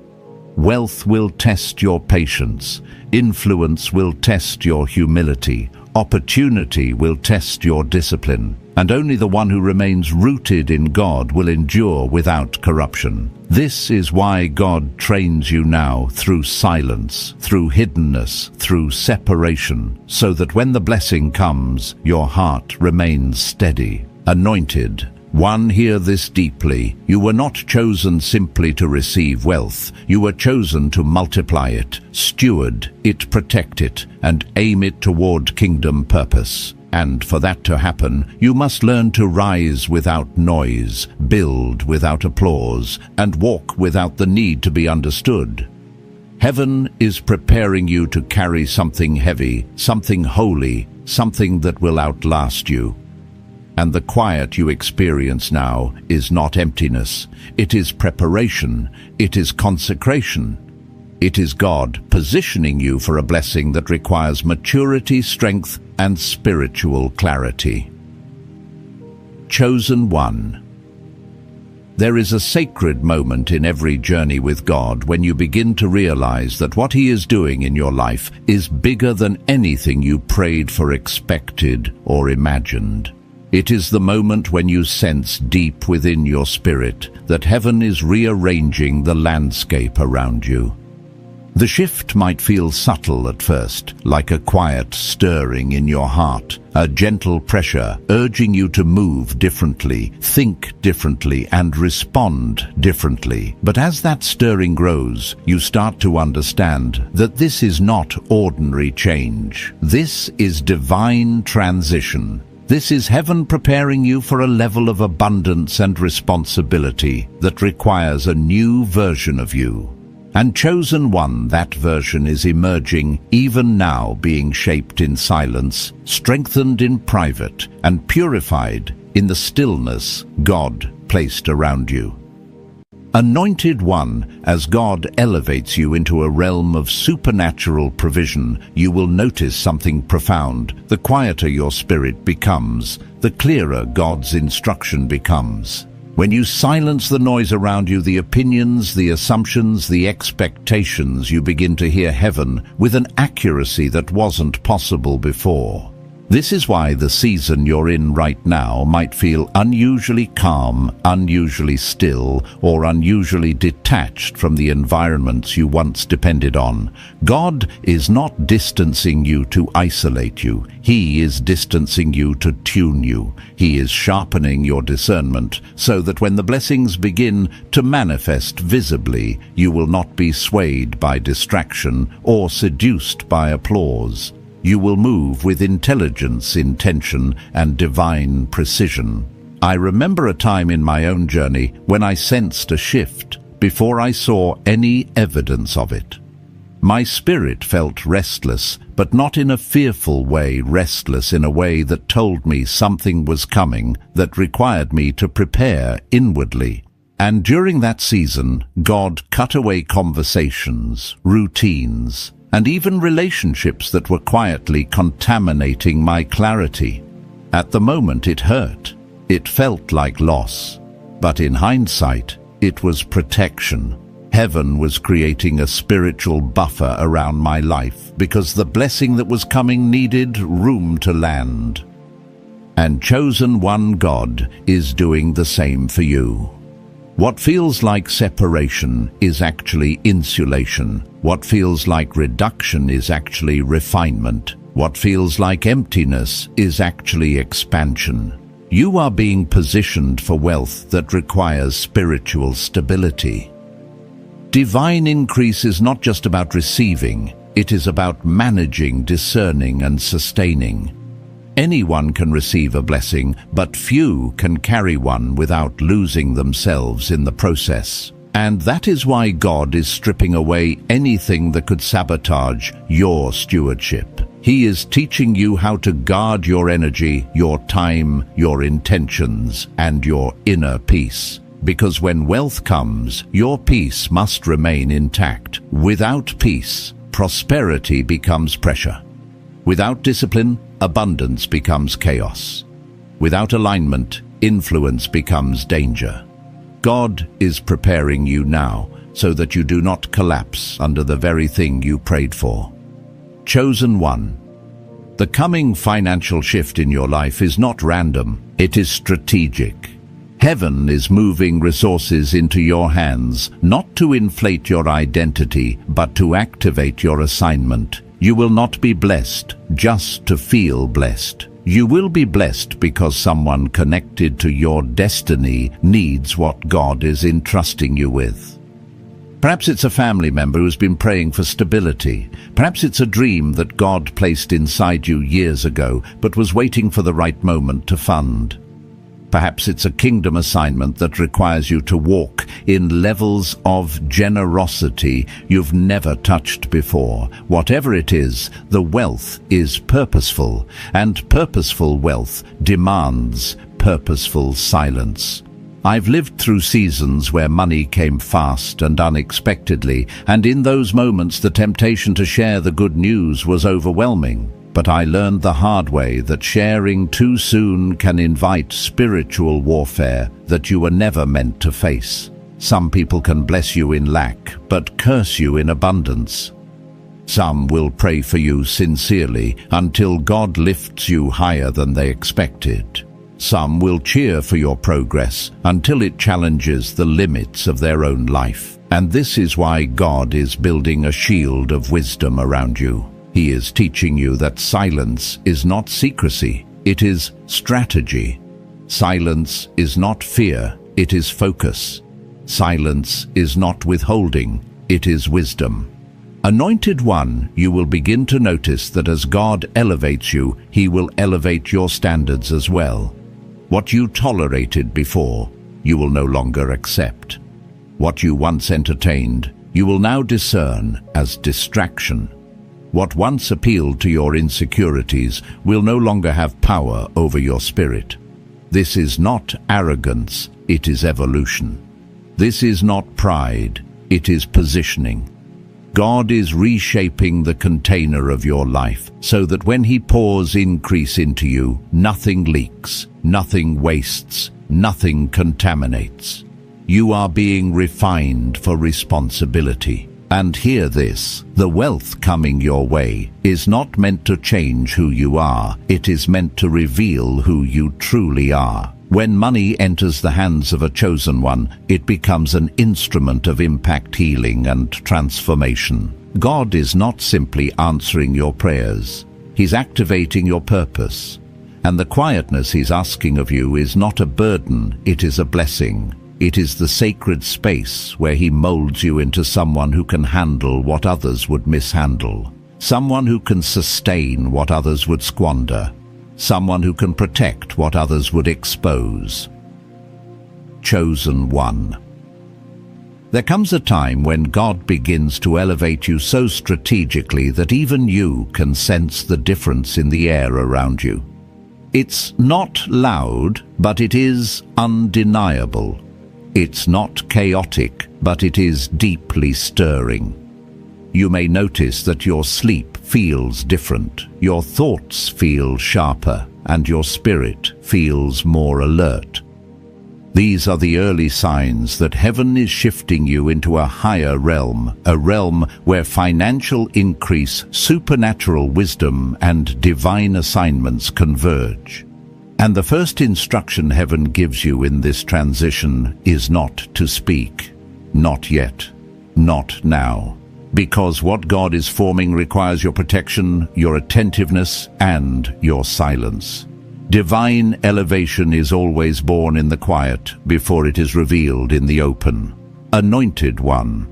S1: Wealth will test your patience, influence will test your humility, opportunity will test your discipline, and only the one who remains rooted in God will endure without corruption. This is why God trains you now through silence, through hiddenness, through separation, so that when the blessing comes, your heart remains steady. Anointed. 1. Hear this deeply. You were not chosen simply to receive wealth. You were chosen to multiply it, steward it, protect it, and aim it toward kingdom purpose. And for that to happen, you must learn to rise without noise, build without applause, and walk without the need to be understood. Heaven is preparing you to carry something heavy, something holy, something that will outlast you. And the quiet you experience now is not emptiness. It is preparation. It is consecration. It is God positioning you for a blessing that requires maturity, strength, and spiritual clarity. Chosen one. There is a sacred moment in every journey with God when you begin to realize that what He is doing in your life is bigger than anything you prayed for, expected, or imagined. It is the moment when you sense deep within your spirit that heaven is rearranging the landscape around you. The shift might feel subtle at first, like a quiet stirring in your heart, a gentle pressure urging you to move differently, think differently, and respond differently. But as that stirring grows, you start to understand that this is not ordinary change. This is divine transition. This is heaven preparing you for a level of abundance and responsibility that requires a new version of you. And chosen one, that version is emerging even now, being shaped in silence, strengthened in private, and purified in the stillness God placed around you. Anointed one, as God elevates you into a realm of supernatural provision, you will notice something profound. The quieter your spirit becomes, the clearer God's instruction becomes. When you silence the noise around you, the opinions, the assumptions, the expectations, you begin to hear heaven with an accuracy that wasn't possible before. This is why the season you're in right now might feel unusually calm, unusually still, or unusually detached from the environments you once depended on. God is not distancing you to isolate you. He is distancing you to tune you. He is sharpening your discernment so that when the blessings begin to manifest visibly, you will not be swayed by distraction or seduced by applause. You will move with intelligence, intention, and divine precision. I remember a time in my own journey when I sensed a shift before I saw any evidence of it. My spirit felt restless, but not in a fearful way, restless in a way that told me something was coming, that required me to prepare inwardly. And during that season, God cut away conversations, routines, and even relationships that were quietly contaminating my clarity. At the moment it hurt. It felt like loss. But in hindsight, it was protection. Heaven was creating a spiritual buffer around my life because the blessing that was coming needed room to land. And Chosen One God is doing the same for you. What feels like separation is actually insulation. What feels like reduction is actually refinement. What feels like emptiness is actually expansion. You are being positioned for wealth that requires spiritual stability. Divine increase is not just about receiving, it is about managing, discerning, and sustaining. Anyone can receive a blessing, but few can carry one without losing themselves in the process. And that is why God is stripping away anything that could sabotage your stewardship. He is teaching you how to guard your energy, your time, your intentions, and your inner peace. Because when wealth comes, your peace must remain intact. Without peace, prosperity becomes pressure. Without discipline, abundance becomes chaos. Without alignment, influence becomes danger. God is preparing you now so that you do not collapse under the very thing you prayed for. Chosen One. The coming financial shift in your life is not random, it is strategic. Heaven is moving resources into your hands, not to inflate your identity, but to activate your assignment. You will not be blessed just to feel blessed. You will be blessed because someone connected to your destiny needs what God is entrusting you with. Perhaps it's a family member who's been praying for stability. Perhaps it's a dream that God placed inside you years ago, but was waiting for the right moment to fund. Perhaps it's a kingdom assignment that requires you to walk in levels of generosity you've never touched before. Whatever it is, the wealth is purposeful, and purposeful wealth demands purposeful silence. I've lived through seasons where money came fast and unexpectedly, and in those moments the temptation to share the good news was overwhelming. But I learned the hard way that sharing too soon can invite spiritual warfare that you were never meant to face. Some people can bless you in lack, but curse you in abundance. Some will pray for you sincerely until God lifts you higher than they expected. Some will cheer for your progress until it challenges the limits of their own life. And this is why God is building a shield of wisdom around you. He is teaching you that silence is not secrecy, it is strategy. Silence is not fear, it is focus. Silence is not withholding, it is wisdom. Anointed One, you will begin to notice that as God elevates you, He will elevate your standards as well. What you tolerated before, you will no longer accept. What you once entertained, you will now discern as distraction. What once appealed to your insecurities will no longer have power over your spirit. This is not arrogance, it is evolution. This is not pride, it is positioning. God is reshaping the container of your life so that when He pours increase into you, nothing leaks, nothing wastes, nothing contaminates. You are being refined for responsibility. And hear this, the wealth coming your way is not meant to change who you are, it is meant to reveal who you truly are. When money enters the hands of a chosen one, it becomes an instrument of impact, healing, and transformation. God is not simply answering your prayers, He's activating your purpose. And the quietness He's asking of you is not a burden, it is a blessing. It is the sacred space where He molds you into someone who can handle what others would mishandle. someone who can sustain what others would squander, someone who can protect what others would expose. Chosen one. There comes a time when God begins to elevate you so strategically that even you can sense the difference in the air around you. It's not loud, but it is undeniable. It's not chaotic, but it is deeply stirring. You may notice that your sleep feels different, your thoughts feel sharper, and your spirit feels more alert. These are the early signs that heaven is shifting you into a higher realm, a realm where financial increase, supernatural wisdom, and divine assignments converge. And the first instruction heaven gives you in this transition is not to speak. Not yet. Not now. Because what God is forming requires your protection, your attentiveness, and your silence. Divine elevation is always born in the quiet before it is revealed in the open. Anointed one.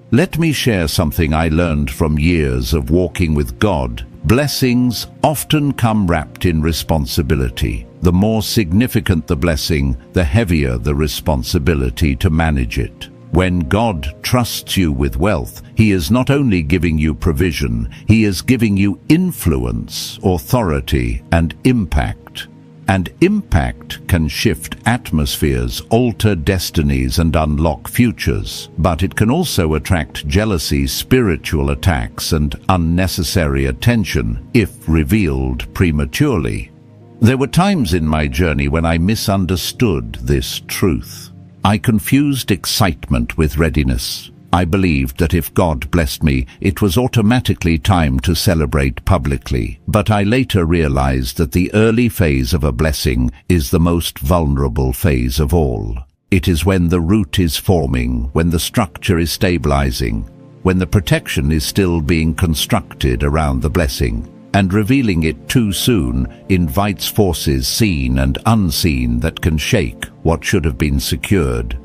S1: Let me share something I learned from years of walking with God. Blessings often come wrapped in responsibility. The more significant the blessing, the heavier the responsibility to manage it. When God trusts you with wealth, He is not only giving you provision, He is giving you influence, authority, and impact. And impact can shift atmospheres, alter destinies, and unlock futures. But it can also attract jealousy, spiritual attacks, and unnecessary attention if revealed prematurely. There were times in my journey when I misunderstood this truth. I confused excitement with readiness. I believed that if God blessed me, it was automatically time to celebrate publicly. But I later realized that the early phase of a blessing is the most vulnerable phase of all. It is when the root is forming, when the structure is stabilizing, when the protection is still being constructed around the blessing. And revealing it too soon invites forces seen and unseen that can shake what should have been secured.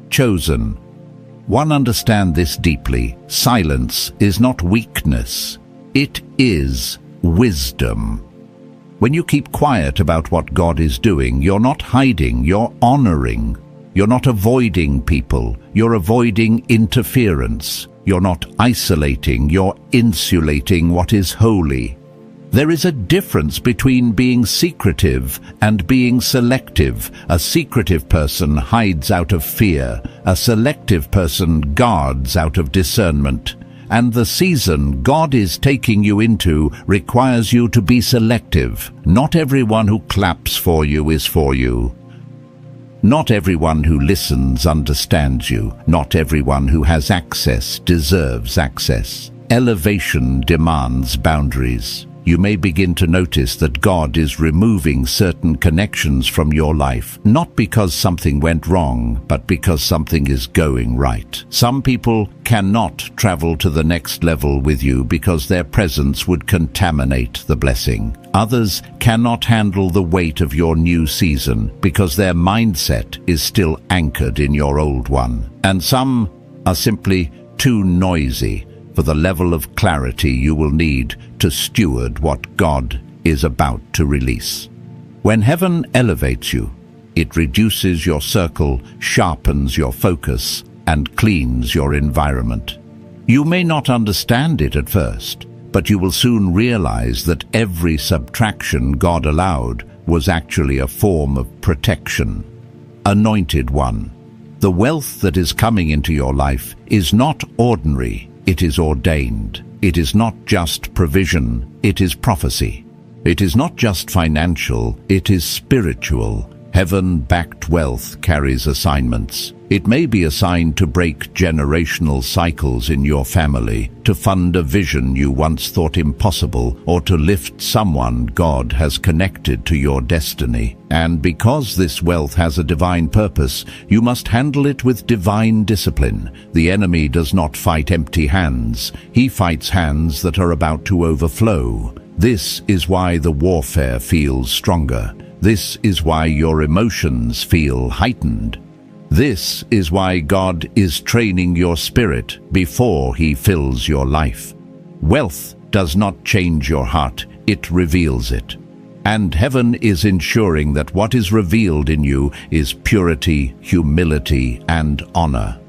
S1: Chosen. One, understand this deeply. Silence is not weakness. It is wisdom. When you keep quiet about what God is doing, you're not hiding, you're honoring. You're not avoiding people, you're avoiding interference. You're not isolating, you're insulating what is holy. There is a difference between being secretive and being selective. A secretive person hides out of fear. A selective person guards out of discernment. And the season God is taking you into requires you to be selective. Not everyone who claps for you is for you. Not everyone who listens understands you. Not everyone who has access deserves access. Elevation demands boundaries. You may begin to notice that God is removing certain connections from your life, not because something went wrong, but because something is going right. Some people cannot travel to the next level with you because their presence would contaminate the blessing. Others cannot handle the weight of your new season because their mindset is still anchored in your old one. And some are simply too noisy for the level of clarity you will need to steward what God is about to release. When heaven elevates you, it reduces your circle, sharpens your focus, and cleans your environment. You may not understand it at first, but you will soon realize that every subtraction God allowed was actually a form of protection. Anointed one, the wealth that is coming into your life is not ordinary. It is ordained. It is not just provision, it is prophecy. It is not just financial, it is spiritual. Heaven-backed wealth carries assignments. It may be assigned to break generational cycles in your family, to fund a vision you once thought impossible, or to lift someone God has connected to your destiny. And because this wealth has a divine purpose, you must handle it with divine discipline. The enemy does not fight empty hands. He fights hands that are about to overflow. This is why the warfare feels stronger. This is why your emotions feel heightened. This is why God is training your spirit before He fills your life. Wealth does not change your heart, it reveals it. And heaven is ensuring that what is revealed in you is purity, humility, and honor.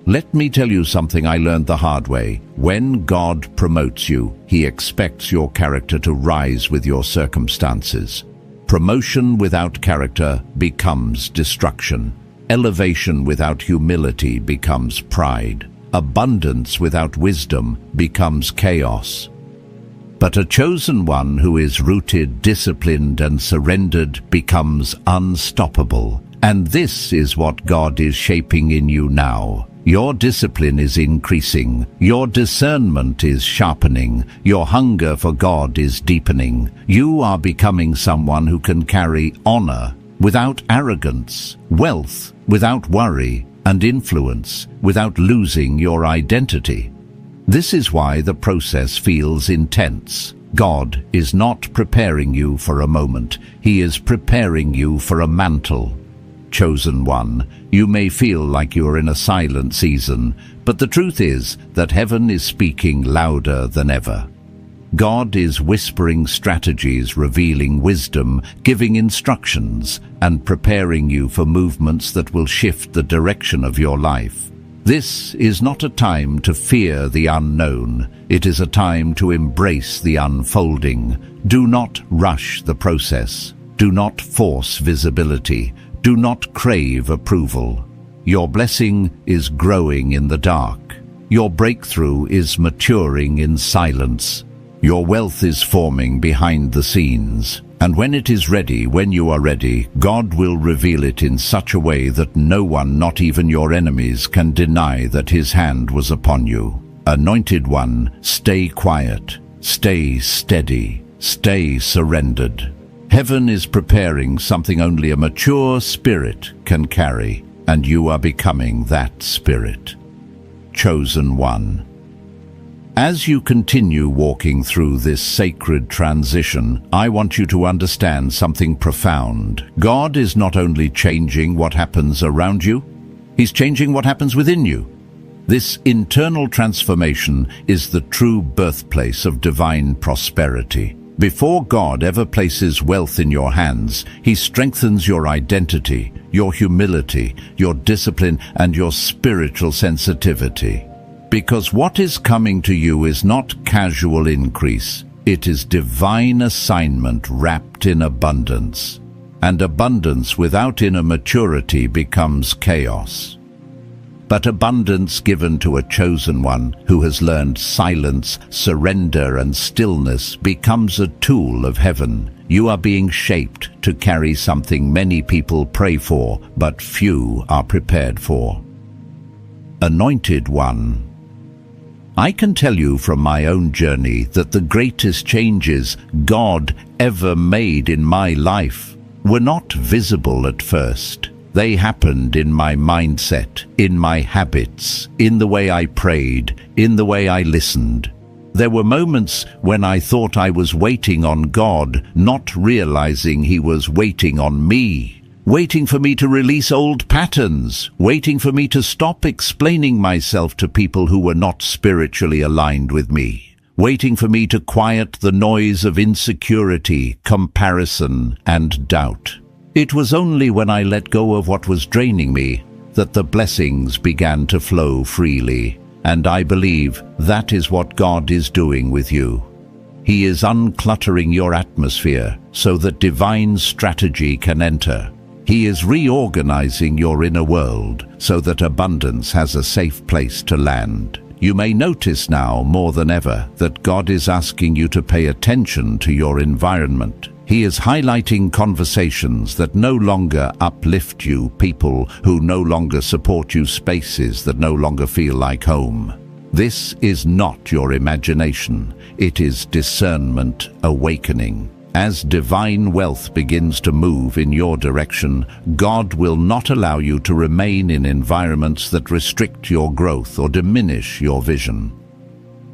S1: Let me tell you something I learned the hard way. When God promotes you, He expects your character to rise with your circumstances. Promotion without character becomes destruction. Elevation without humility becomes pride. Abundance without wisdom becomes chaos. But a chosen one who is rooted, disciplined, and surrendered becomes unstoppable. And this is what God is shaping in you now. Your discipline is increasing. Your discernment is sharpening. Your hunger for God is deepening. You are becoming someone who can carry honor without arrogance, wealth without worry, and influence without losing your identity. This is why the process feels intense. God is not preparing you for a moment. He is preparing you for a mantle. Chosen one, you may feel like you're in a silent season, but the truth is that heaven is speaking louder than ever. God is whispering strategies, revealing wisdom, giving instructions, and preparing you for movements that will shift the direction of your life. This is not a time to fear the unknown. It is a time to embrace the unfolding. Do not rush the process. Do not force visibility. Do not crave approval. Your blessing is growing in the dark. Your breakthrough is maturing in silence. Your wealth is forming behind the scenes. And when it is ready, when you are ready, God will reveal it in such a way that no one, not even your enemies, can deny that His hand was upon you. Anointed one, stay quiet, stay steady, stay surrendered. Heaven is preparing something only a mature spirit can carry, and you are becoming that spirit. Chosen one. As you continue walking through this sacred transition, I want you to understand something profound. God is not only changing what happens around you, He's changing what happens within you. This internal transformation is the true birthplace of divine prosperity. Before God ever places wealth in your hands, He strengthens your identity, your humility, your discipline, and your spiritual sensitivity. Because what is coming to you is not casual increase, it is divine assignment wrapped in abundance. And abundance without inner maturity becomes chaos. But abundance given to a chosen one who has learned silence, surrender, and stillness becomes a tool of heaven. You are being shaped to carry something many people pray for, but few are prepared for. Anointed one. I can tell you from my own journey that the greatest changes God ever made in my life were not visible at first. They happened in my mindset, in my habits, in the way I prayed, in the way I listened. There were moments when I thought I was waiting on God, not realizing He was waiting on me. Waiting for me to release old patterns, waiting for me to stop explaining myself to people who were not spiritually aligned with me, waiting for me to quiet the noise of insecurity, comparison, and doubt. It was only when I let go of what was draining me that the blessings began to flow freely, and I believe that is what God is doing with you. He is uncluttering your atmosphere so that divine strategy can enter. He is reorganizing your inner world so that abundance has a safe place to land. You may notice now more than ever that God is asking you to pay attention to your environment. He is highlighting conversations that no longer uplift you, people who no longer support you, spaces that no longer feel like home. This is not your imagination. It is discernment awakening. As divine wealth begins to move in your direction, God will not allow you to remain in environments that restrict your growth or diminish your vision.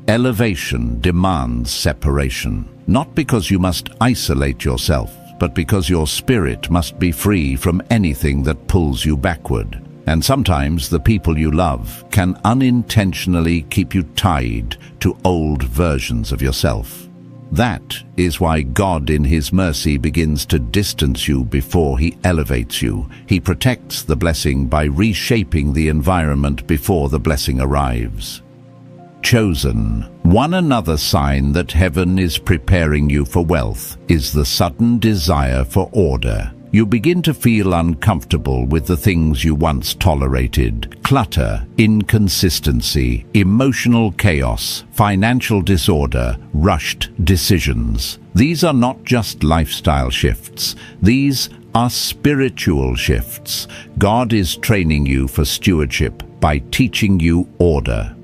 S1: Elevation demands separation, not because you must isolate yourself, but because your spirit must be free from anything that pulls you backward. And sometimes the people you love can unintentionally keep you tied to old versions of yourself. That is why God in His mercy begins to distance you before He elevates you. He protects the blessing by reshaping the environment before the blessing arrives. Chosen. One another sign that heaven is preparing you for wealth is the sudden desire for order. You begin to feel uncomfortable with the things you once tolerated: clutter, inconsistency, emotional chaos, financial disorder, rushed decisions. These are not just lifestyle shifts. These are spiritual shifts. God is training you for stewardship by teaching you order.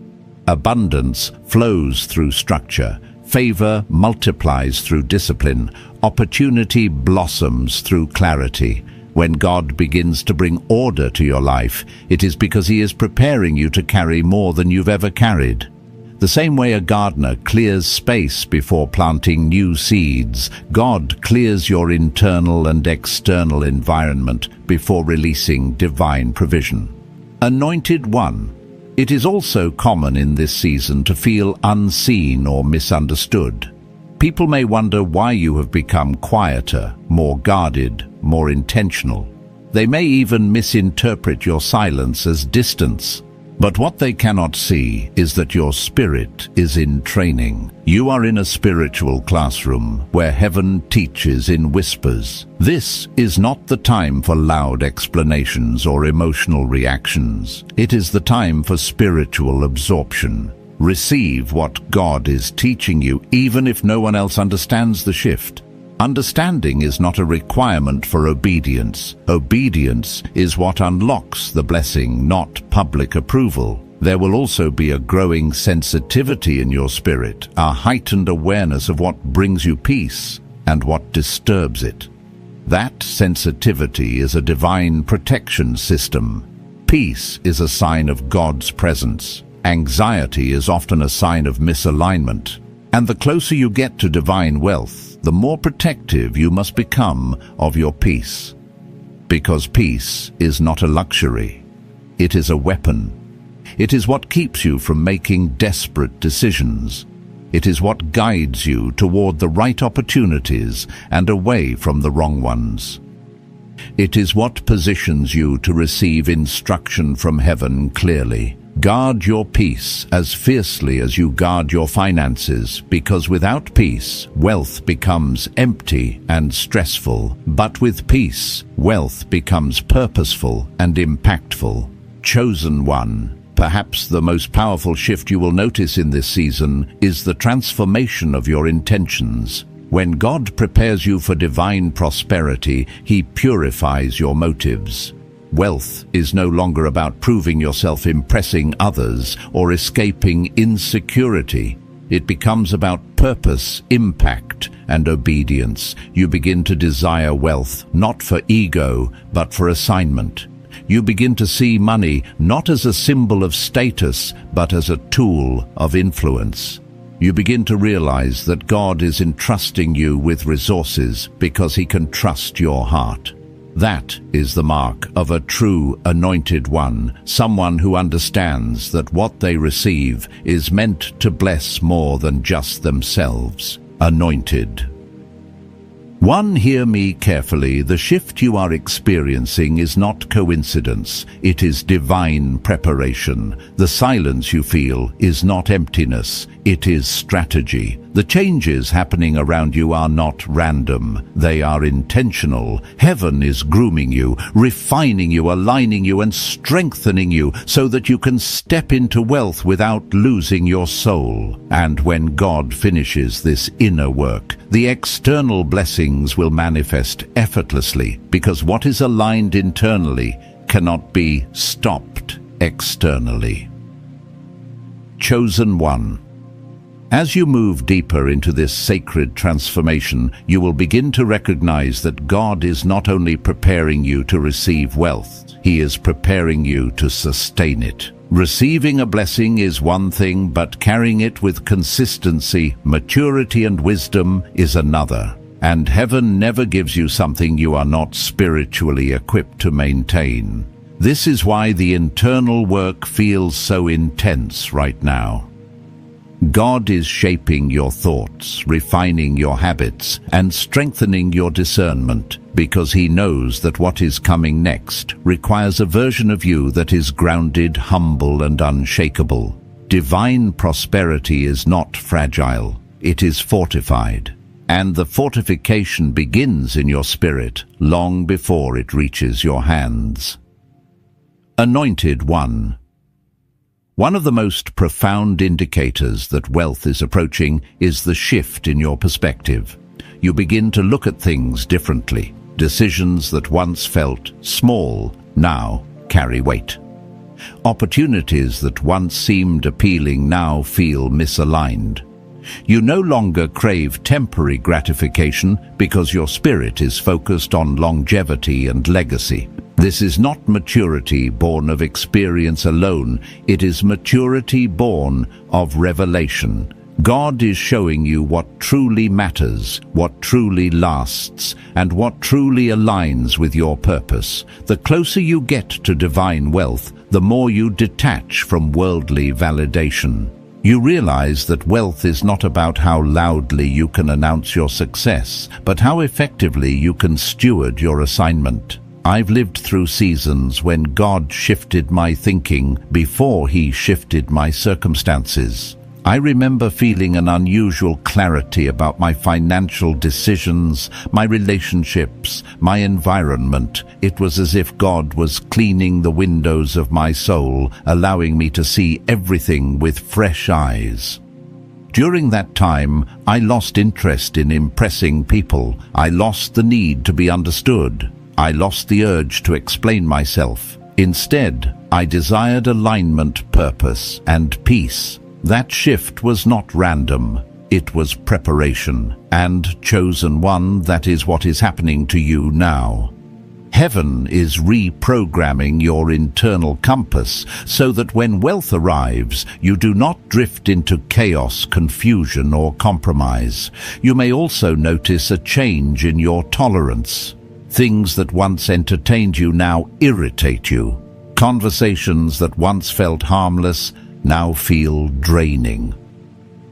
S1: Abundance flows through structure. Favor multiplies through discipline. Opportunity blossoms through clarity. When God begins to bring order to your life, it is because He is preparing you to carry more than you've ever carried. The same way a gardener clears space before planting new seeds, God clears your internal and external environment before releasing divine provision. Anointed One. It is also common in this season to feel unseen or misunderstood. People may wonder why you have become quieter, more guarded, more intentional. They may even misinterpret your silence as distance. But what they cannot see is that your spirit is in training. You are in a spiritual classroom where heaven teaches in whispers. This is not the time for loud explanations or emotional reactions. It is the time for spiritual absorption. Receive what God is teaching you, even if no one else understands the shift. Understanding is not a requirement for obedience. Obedience is what unlocks the blessing, not public approval. There will also be a growing sensitivity in your spirit, a heightened awareness of what brings you peace and what disturbs it. That sensitivity is a divine protection system. Peace is a sign of God's presence. Anxiety is often a sign of misalignment. And the closer you get to divine wealth, the more protective you must become of your peace. Because peace is not a luxury. It is a weapon. It is what keeps you from making desperate decisions. It is what guides you toward the right opportunities and away from the wrong ones. It is what positions you to receive instruction from heaven clearly. Guard your peace as fiercely as you guard your finances, because without peace, wealth becomes empty and stressful. But with peace, wealth becomes purposeful and impactful. Chosen One. Perhaps the most powerful shift you will notice in this season is the transformation of your intentions. When God prepares you for divine prosperity, He purifies your motives. Wealth is no longer about proving yourself, impressing others, or escaping insecurity. It becomes about purpose, impact, and obedience. You begin to desire wealth, not for ego, but for assignment. You begin to see money not as a symbol of status, but as a tool of influence. You begin to realize that God is entrusting you with resources because He can trust your heart. That is the mark of a true anointed one, someone who understands that what they receive is meant to bless more than just themselves. Anointed. One, hear me carefully. The shift you are experiencing is not coincidence. It is divine preparation. The silence you feel is not emptiness. It is strategy. The changes happening around you are not random. They are intentional. Heaven is grooming you, refining you, aligning you, and strengthening you so that you can step into wealth without losing your soul. And when God finishes this inner work, the external blessings will manifest effortlessly, because what is aligned internally cannot be stopped externally. Chosen One. As you move deeper into this sacred transformation, you will begin to recognize that God is not only preparing you to receive wealth, He is preparing you to sustain it. Receiving a blessing is one thing, but carrying it with consistency, maturity, and wisdom is another. And heaven never gives you something you are not spiritually equipped to maintain. This is why the internal work feels so intense right now. God is shaping your thoughts, refining your habits, and strengthening your discernment, because He knows that what is coming next requires a version of you that is grounded, humble, and unshakable. Divine prosperity is not fragile, it is fortified. And the fortification begins in your spirit long before it reaches your hands. Anointed One. One of the most profound indicators that wealth is approaching is the shift in your perspective. You begin to look at things differently. Decisions that once felt small now carry weight. Opportunities that once seemed appealing now feel misaligned. You no longer crave temporary gratification because your spirit is focused on longevity and legacy. This is not maturity born of experience alone, it is maturity born of revelation. God is showing you what truly matters, what truly lasts, and what truly aligns with your purpose. The closer you get to divine wealth, the more you detach from worldly validation. You realize that wealth is not about how loudly you can announce your success, but how effectively you can steward your assignment. I've lived through seasons when God shifted my thinking before He shifted my circumstances. I remember feeling an unusual clarity about my financial decisions, my relationships, my environment. It was as if God was cleaning the windows of my soul, allowing me to see everything with fresh eyes. During that time, I lost interest in impressing people. I lost the need to be understood. I lost the urge to explain myself. Instead, I desired alignment, purpose, and peace. That shift was not random. It was preparation. And, chosen one, that is what is happening to you now. Heaven is reprogramming your internal compass so that when wealth arrives, you do not drift into chaos, confusion, or compromise. You may also notice a change in your tolerance. Things that once entertained you now irritate you. Conversations that once felt harmless now feel draining.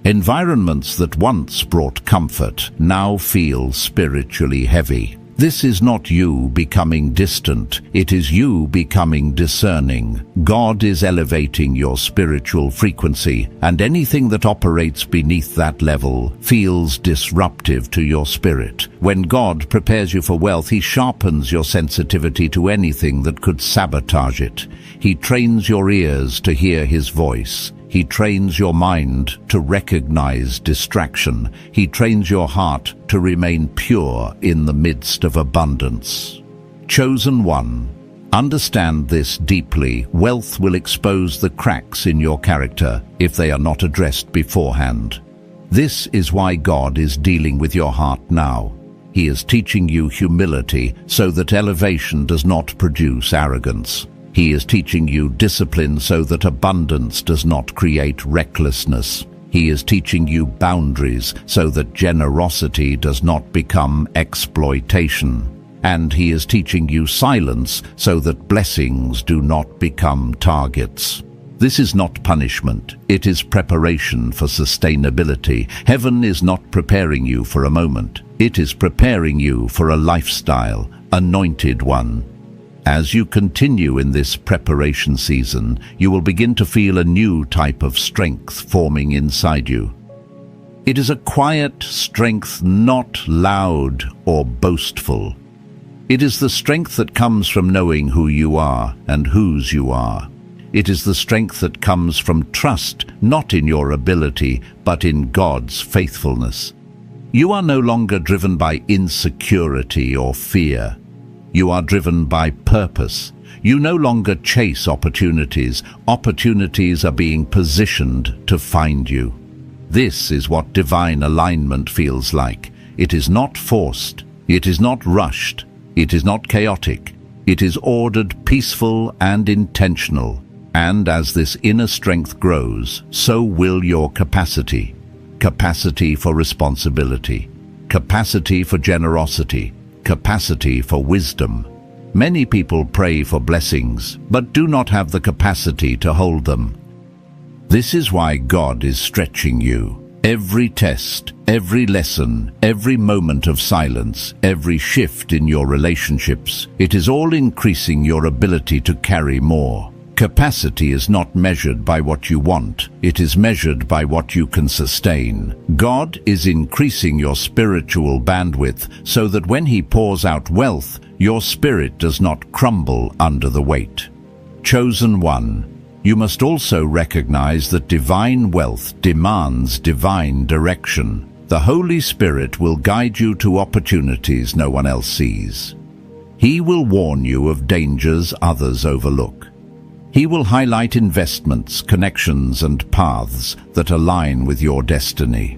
S1: Environments that once brought comfort now feel spiritually heavy. This is not you becoming distant, it is you becoming discerning. God is elevating your spiritual frequency, and anything that operates beneath that level feels disruptive to your spirit. When God prepares you for wealth, He sharpens your sensitivity to anything that could sabotage it. He trains your ears to hear His voice. He trains your mind to recognize distraction. He trains your heart to remain pure in the midst of abundance. Chosen one, understand this deeply. Wealth will expose the cracks in your character if they are not addressed beforehand. This is why God is dealing with your heart now. He is teaching you humility so that elevation does not produce arrogance. He is teaching you discipline so that abundance does not create recklessness. He is teaching you boundaries so that generosity does not become exploitation. And He is teaching you silence so that blessings do not become targets. This is not punishment, it is preparation for sustainability. Heaven is not preparing you for a moment, it is preparing you for a lifestyle. Anointed one. As you continue in this preparation season, you will begin to feel a new type of strength forming inside you. It is a quiet strength, not loud or boastful. It is the strength that comes from knowing who you are and whose you are. It is the strength that comes from trust, not in your ability, but in God's faithfulness. You are no longer driven by insecurity or fear. You are driven by purpose. You no longer chase opportunities. Opportunities are being positioned to find you. This is what divine alignment feels like. It is not forced. It is not rushed. It is not chaotic. It is ordered, peaceful, and intentional. And as this inner strength grows, so will your capacity. Capacity for responsibility. Capacity for generosity. Capacity for wisdom. Many people pray for blessings, but do not have the capacity to hold them. This is why God is stretching you. Every test, every lesson, every moment of silence, every shift in your relationships, it is all increasing your ability to carry more. Capacity is not measured by what you want, it is measured by what you can sustain. God is increasing your spiritual bandwidth so that when He pours out wealth, your spirit does not crumble under the weight. Chosen one, you must also recognize that divine wealth demands divine direction. The Holy Spirit will guide you to opportunities no one else sees. He will warn you of dangers others overlook. He will highlight investments, connections, and paths that align with your destiny.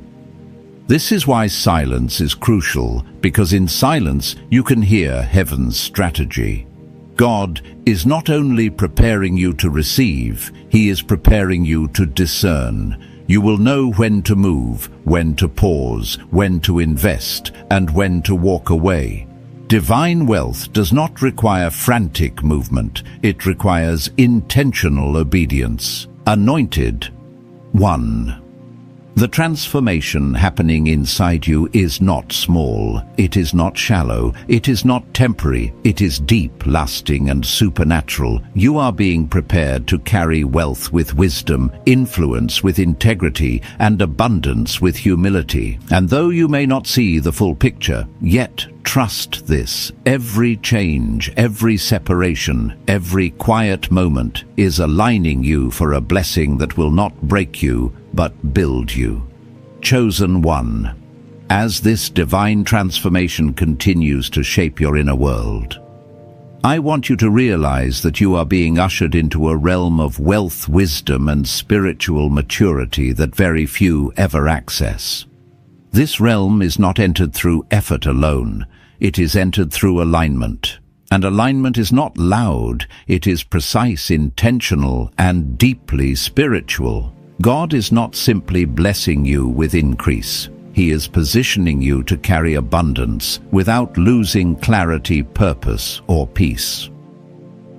S1: This is why silence is crucial, because in silence you can hear heaven's strategy. God is not only preparing you to receive, He is preparing you to discern. You will know when to move, when to pause, when to invest, and when to walk away. Divine wealth does not require frantic movement, it requires intentional obedience. Anointed one. The transformation happening inside you is not small, it is not shallow, it is not temporary, it is deep, lasting, and supernatural. You are being prepared to carry wealth with wisdom, influence with integrity, and abundance with humility. And though you may not see the full picture, yet trust this. Every change, every separation, every quiet moment is aligning you for a blessing that will not break you, but build you. Chosen one, as this divine transformation continues to shape your inner world, I want you to realize that you are being ushered into a realm of wealth, wisdom, and spiritual maturity that very few ever access. This realm is not entered through effort alone, it is entered through alignment. And alignment is not loud, it is precise, intentional, and deeply spiritual. God is not simply blessing you with increase. He is positioning you to carry abundance without losing clarity, purpose, or peace.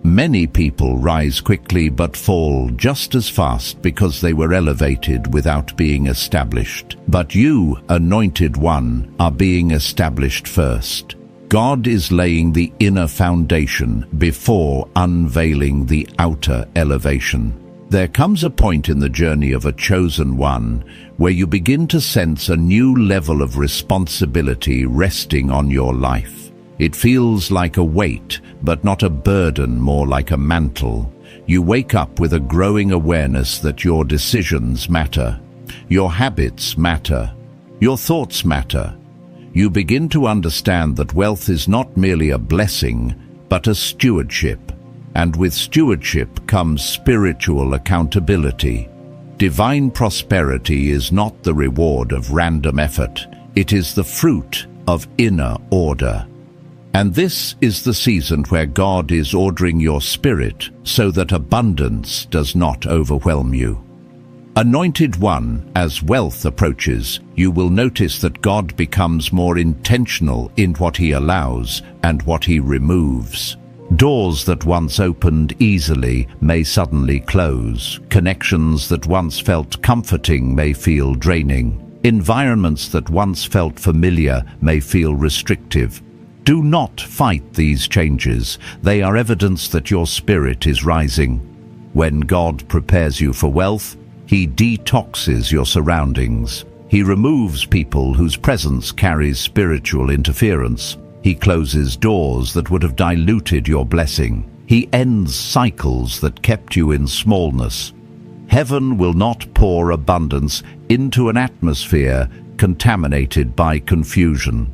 S1: Many people rise quickly but fall just as fast because they were elevated without being established. But you, anointed one, are being established first. God is laying the inner foundation before unveiling the outer elevation. There comes a point in the journey of a chosen one where you begin to sense a new level of responsibility resting on your life. It feels like a weight, but not a burden, more like a mantle. You wake up with a growing awareness that your decisions matter, your habits matter, your thoughts matter. You begin to understand that wealth is not merely a blessing, but a stewardship. And with stewardship comes spiritual accountability. Divine prosperity is not the reward of random effort, it is the fruit of inner order. And this is the season where God is ordering your spirit so that abundance does not overwhelm you. Anointed one, as wealth approaches, you will notice that God becomes more intentional in what He allows and what He removes. Doors that once opened easily may suddenly close. Connections that once felt comforting may feel draining. Environments that once felt familiar may feel restrictive. Do not fight these changes. They are evidence that your spirit is rising. When God prepares you for wealth, He detoxes your surroundings. He removes people whose presence carries spiritual interference. He closes doors that would have diluted your blessing. He ends cycles that kept you in smallness. Heaven will not pour abundance into an atmosphere contaminated by confusion.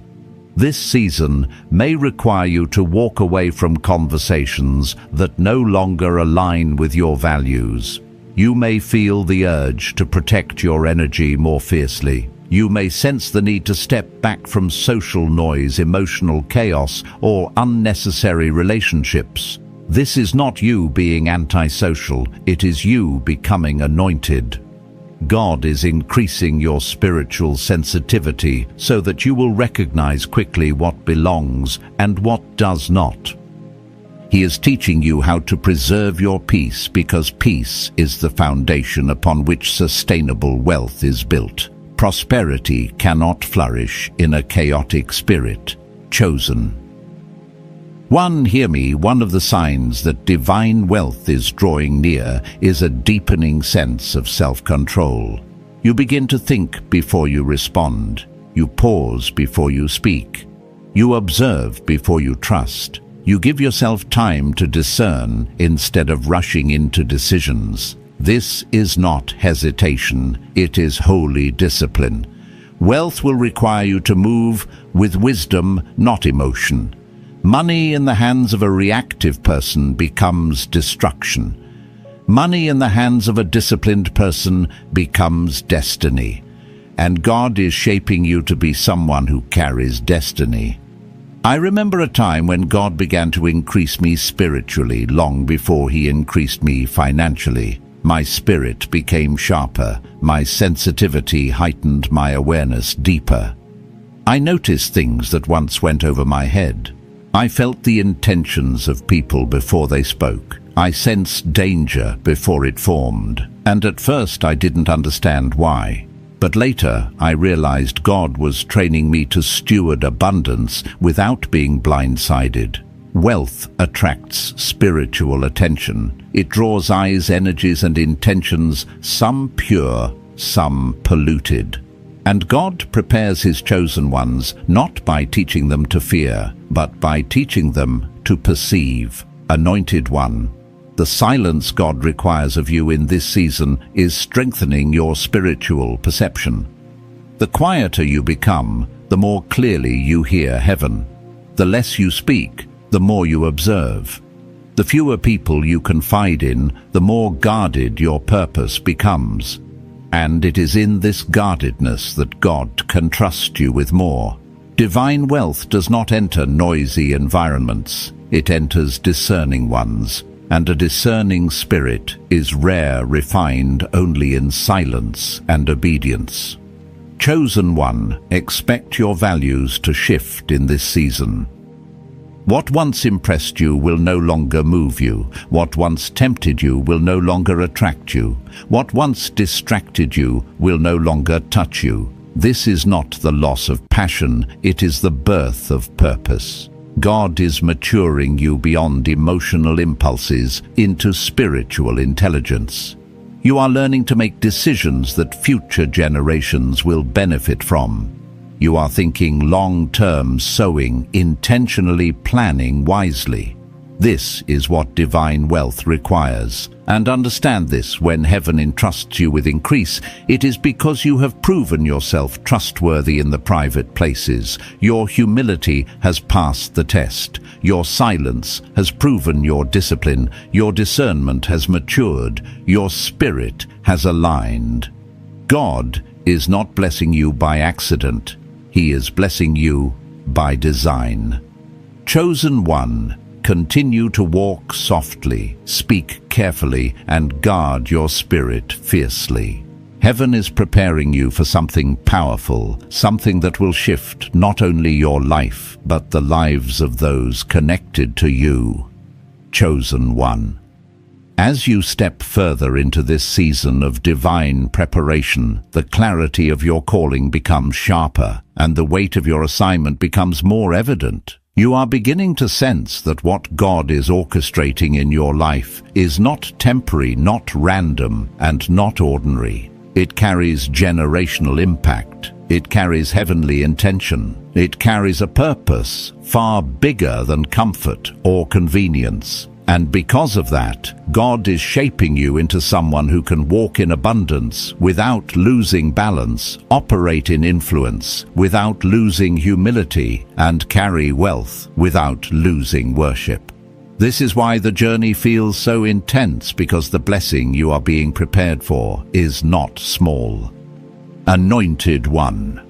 S1: This season may require you to walk away from conversations that no longer align with your values. You may feel the urge to protect your energy more fiercely. You may sense the need to step back from social noise, emotional chaos, or unnecessary relationships. This is not you being antisocial, it is you becoming anointed. God is increasing your spiritual sensitivity so that you will recognize quickly what belongs and what does not. He is teaching you how to preserve your peace, because peace is the foundation upon which sustainable wealth is built. Prosperity cannot flourish in a chaotic spirit. Chosen. Hear me, one of the signs that divine wealth is drawing near is a deepening sense of self-control. You begin to think before you respond. You pause before you speak. You observe before you trust. You give yourself time to discern instead of rushing into decisions. This is not hesitation, it is holy discipline. Wealth will require you to move with wisdom, not emotion. Money in the hands of a reactive person becomes destruction. Money in the hands of a disciplined person becomes destiny. And God is shaping you to be someone who carries destiny. I remember a time when God began to increase me spiritually long before He increased me financially. My spirit became sharper, my sensitivity heightened, my awareness deeper. I noticed things that once went over my head. I felt the intentions of people before they spoke. I sensed danger before it formed, and at first I didn't understand why. But later I realized God was training me to steward abundance without being blindsided. Wealth attracts spiritual attention. It draws eyes, energies, and intentions, some pure, some polluted. And God prepares His chosen ones not by teaching them to fear, but by teaching them to perceive. Anointed one, the silence God requires of you in this season is strengthening your spiritual perception. The quieter you become, the more clearly you hear heaven. The less you speak, the more you observe. The fewer people you confide in, the more guarded your purpose becomes. And it is in this guardedness that God can trust you with more. Divine wealth does not enter noisy environments. It enters discerning ones, and a discerning spirit is rare, refined only in silence and obedience. Chosen one, expect your values to shift in this season. What once impressed you will no longer move you. What once tempted you will no longer attract you. What once distracted you will no longer touch you. This is not the loss of passion, it is the birth of purpose. God is maturing you beyond emotional impulses into spiritual intelligence. You are learning to make decisions that future generations will benefit from. You are thinking long-term, sowing, intentionally planning wisely. This is what divine wealth requires. And understand this: when heaven entrusts you with increase, it is because you have proven yourself trustworthy in the private places. Your humility has passed the test. Your silence has proven your discipline. Your discernment has matured. Your spirit has aligned. God is not blessing you by accident. He is blessing you by design. Chosen one, continue to walk softly, speak carefully, and guard your spirit fiercely. Heaven is preparing you for something powerful, something that will shift not only your life, but the lives of those connected to you. Chosen one. As you step further into this season of divine preparation, the clarity of your calling becomes sharper, and the weight of your assignment becomes more evident. You are beginning to sense that what God is orchestrating in your life is not temporary, not random, and not ordinary. It carries generational impact. It carries heavenly intention. It carries a purpose far bigger than comfort or convenience. And because of that, God is shaping you into someone who can walk in abundance without losing balance, operate in influence without losing humility, and carry wealth without losing worship. This is why the journey feels so intense, because the blessing you are being prepared for is not small. Anointed one.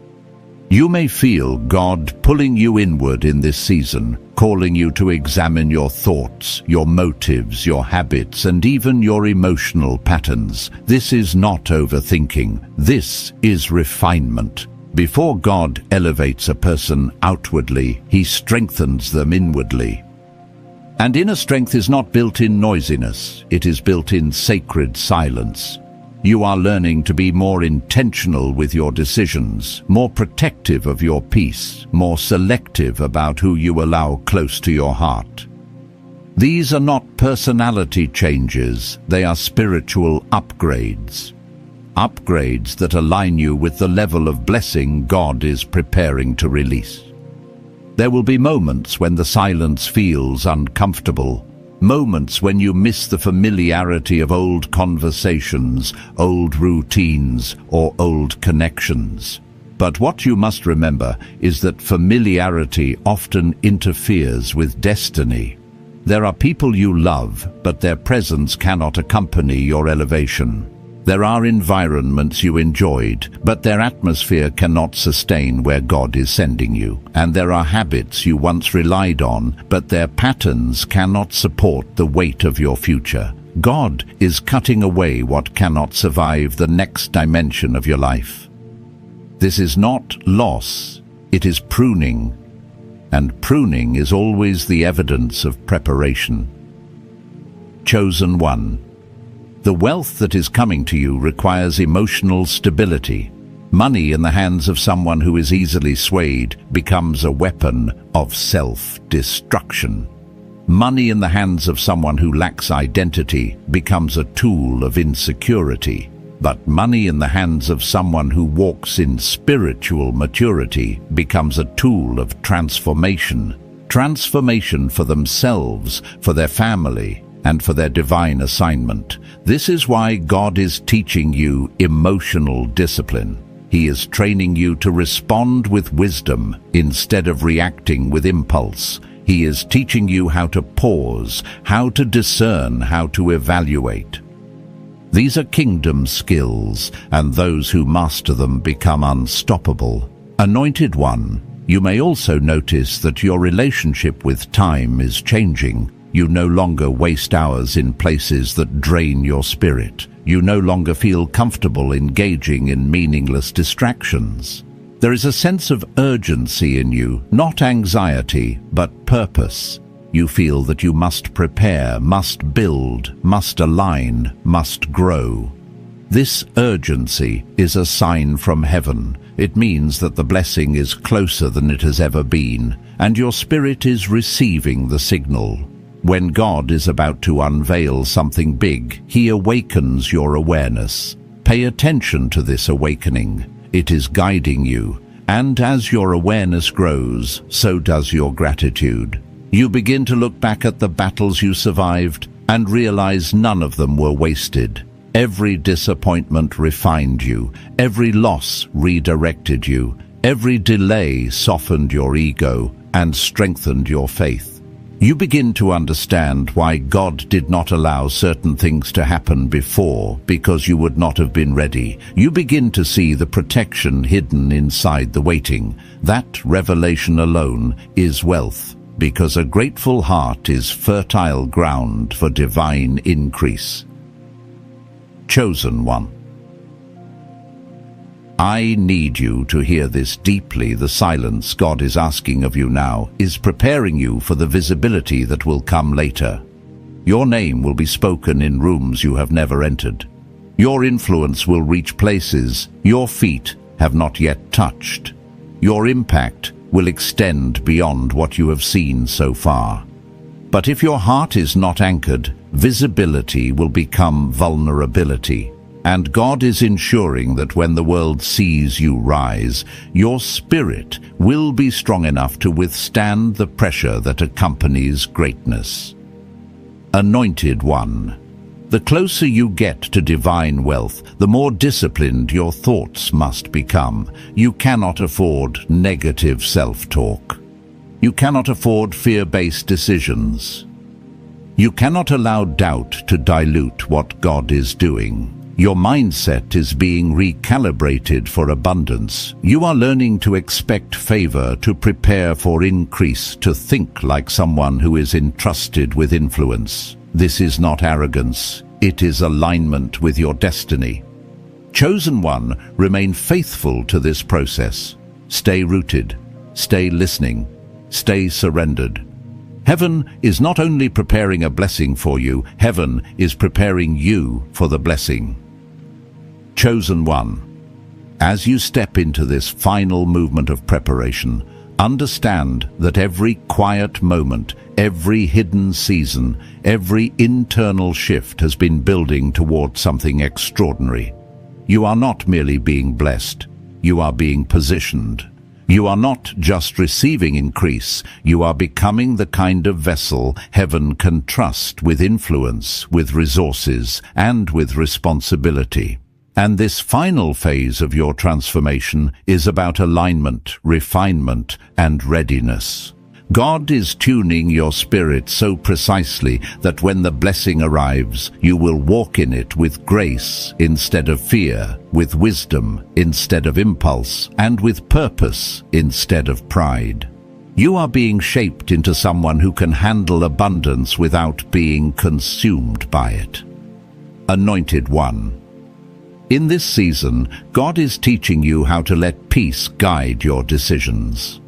S1: You may feel God pulling you inward in this season, calling you to examine your thoughts, your motives, your habits, and even your emotional patterns. This is not overthinking. This is refinement. Before God elevates a person outwardly, He strengthens them inwardly. And inner strength is not built in noisiness, it is built in sacred silence. You are learning to be more intentional with your decisions, more protective of your peace, more selective about who you allow close to your heart. These are not personality changes, they are spiritual upgrades. Upgrades that align you with the level of blessing God is preparing to release. There will be moments when the silence feels uncomfortable, moments when you miss the familiarity of old conversations, old routines, or old connections. But what you must remember is that familiarity often interferes with destiny. There are people you love, but their presence cannot accompany your elevation. There are environments you enjoyed, but their atmosphere cannot sustain where God is sending you. And there are habits you once relied on, but their patterns cannot support the weight of your future. God is cutting away what cannot survive the next dimension of your life. This is not loss, it is pruning. And pruning is always the evidence of preparation. Chosen one. The wealth that is coming to you requires emotional stability. Money in the hands of someone who is easily swayed becomes a weapon of self-destruction. Money in the hands of someone who lacks identity becomes a tool of insecurity. But money in the hands of someone who walks in spiritual maturity becomes a tool of transformation. Transformation for themselves, for their family, and for their divine assignment. This is why God is teaching you emotional discipline. He is training you to respond with wisdom instead of reacting with impulse. He is teaching you how to pause, how to discern, how to evaluate. These are kingdom skills, and those who master them become unstoppable. Anointed one, you may also notice that your relationship with time is changing. You no longer waste hours in places that drain your spirit. You no longer feel comfortable engaging in meaningless distractions. There is a sense of urgency in you, not anxiety, but purpose. You feel that you must prepare, must build, must align, must grow. This urgency is a sign from heaven. It means that the blessing is closer than it has ever been, and your spirit is receiving the signal. When God is about to unveil something big, He awakens your awareness. Pay attention to this awakening. It is guiding you, and as your awareness grows, so does your gratitude. You begin to look back at the battles you survived and realize none of them were wasted. Every disappointment refined you. Every loss redirected you. Every delay softened your ego and strengthened your faith. You begin to understand why God did not allow certain things to happen before, because you would not have been ready. You begin to see the protection hidden inside the waiting. That revelation alone is wealth, because a grateful heart is fertile ground for divine increase. Chosen one. I need you to hear this deeply. The silence God is asking of you now is preparing you for the visibility that will come later. Your name will be spoken in rooms you have never entered. Your influence will reach places your feet have not yet touched. Your impact will extend beyond what you have seen so far. But if your heart is not anchored, visibility will become vulnerability. And God is ensuring that when the world sees you rise, your spirit will be strong enough to withstand the pressure that accompanies greatness. Anointed one. The closer you get to divine wealth, the more disciplined your thoughts must become. You cannot afford negative self-talk. You cannot afford fear-based decisions. You cannot allow doubt to dilute what God is doing. Your mindset is being recalibrated for abundance. You are learning to expect favor, to prepare for increase, to think like someone who is entrusted with influence. This is not arrogance. It is alignment with your destiny. Chosen one, remain faithful to this process. Stay rooted. Stay listening. Stay surrendered. Heaven is not only preparing a blessing for you, heaven is preparing you for the blessing. Chosen one. As you step into this final movement of preparation, understand that every quiet moment, every hidden season, every internal shift has been building toward something extraordinary. You are not merely being blessed, you are being positioned. You are not just receiving increase, you are becoming the kind of vessel heaven can trust with influence, with resources, and with responsibility. And this final phase of your transformation is about alignment, refinement, and readiness. God is tuning your spirit so precisely that when the blessing arrives, you will walk in it with grace instead of fear, with wisdom instead of impulse, and with purpose instead of pride. You are being shaped into someone who can handle abundance without being consumed by it. Anointed one. In this season, God is teaching you how to let peace guide your decisions.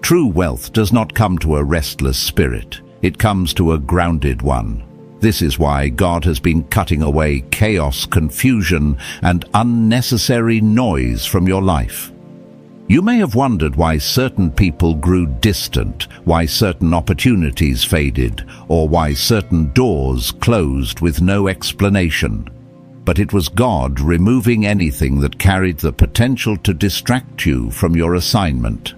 S1: True wealth does not come to a restless spirit, it comes to a grounded one. This is why God has been cutting away chaos, confusion, and unnecessary noise from your life. You may have wondered why certain people grew distant, why certain opportunities faded, or why certain doors closed with no explanation. But it was God removing anything that carried the potential to distract you from your assignment.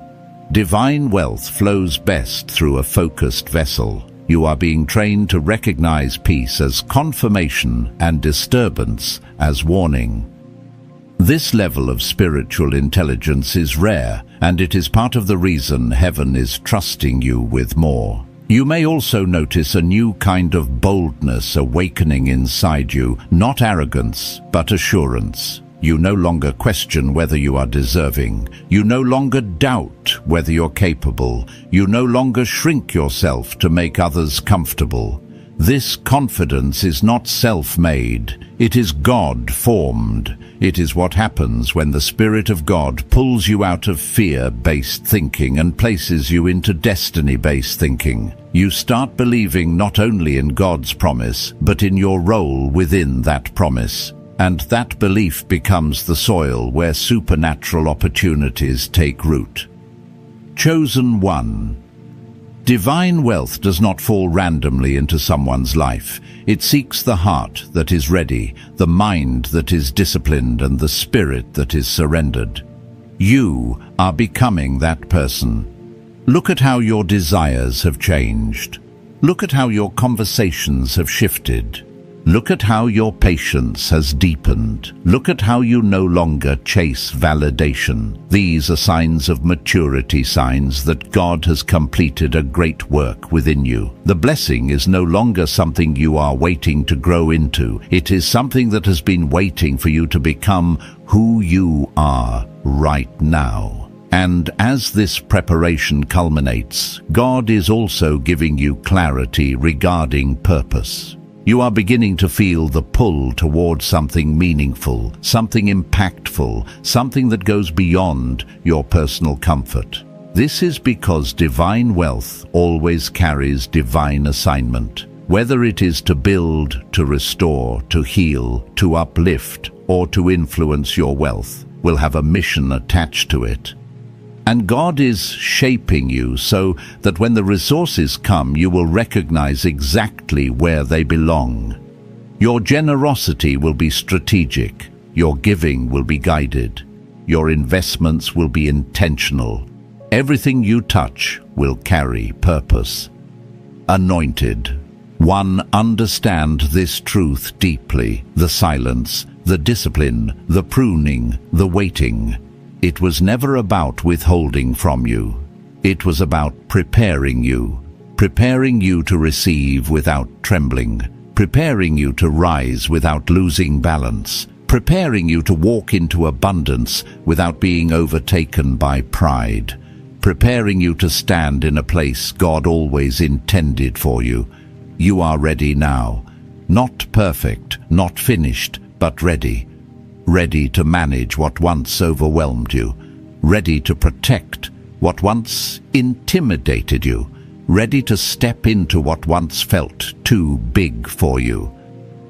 S1: Divine wealth flows best through a focused vessel. You are being trained to recognize peace as confirmation and disturbance as warning. This level of spiritual intelligence is rare, and it is part of the reason heaven is trusting you with more. You may also notice a new kind of boldness awakening inside you, not arrogance, but assurance. You no longer question whether you are deserving. You no longer doubt whether you're capable. You no longer shrink yourself to make others comfortable. This confidence is not self-made. It is God-formed. It is what happens when the Spirit of God pulls you out of fear-based thinking and places you into destiny-based thinking. You start believing not only in God's promise, but in your role within that promise. And that belief becomes the soil where supernatural opportunities take root. Chosen one. Divine wealth does not fall randomly into someone's life. It seeks the heart that is ready, the mind that is disciplined, and the spirit that is surrendered. You are becoming that person. Look at how your desires have changed. Look at how your conversations have shifted. Look at how your patience has deepened. Look at how you no longer chase validation. These are signs of maturity, signs that God has completed a great work within you. The blessing is no longer something you are waiting to grow into. It is something that has been waiting for you to become who you are right now. And as this preparation culminates, God is also giving you clarity regarding purpose. You are beginning to feel the pull towards something meaningful, something impactful, something that goes beyond your personal comfort. This is because divine wealth always carries divine assignment. Whether it is to build, to restore, to heal, to uplift, or to influence, your wealth will have a mission attached to it. And God is shaping you so that when the resources come, you will recognize exactly where they belong. Your generosity will be strategic. Your giving will be guided. Your investments will be intentional. Everything you touch will carry purpose. Anointed one, understand this truth deeply. The silence, the discipline, the pruning, the waiting. It was never about withholding from you. It was about preparing you to receive without trembling, preparing you to rise without losing balance, preparing you to walk into abundance without being overtaken by pride, preparing you to stand in a place God always intended for you. You are ready now, not perfect, not finished, but ready. Ready to manage what once overwhelmed you, ready to protect what once intimidated you, ready to step into what once felt too big for you.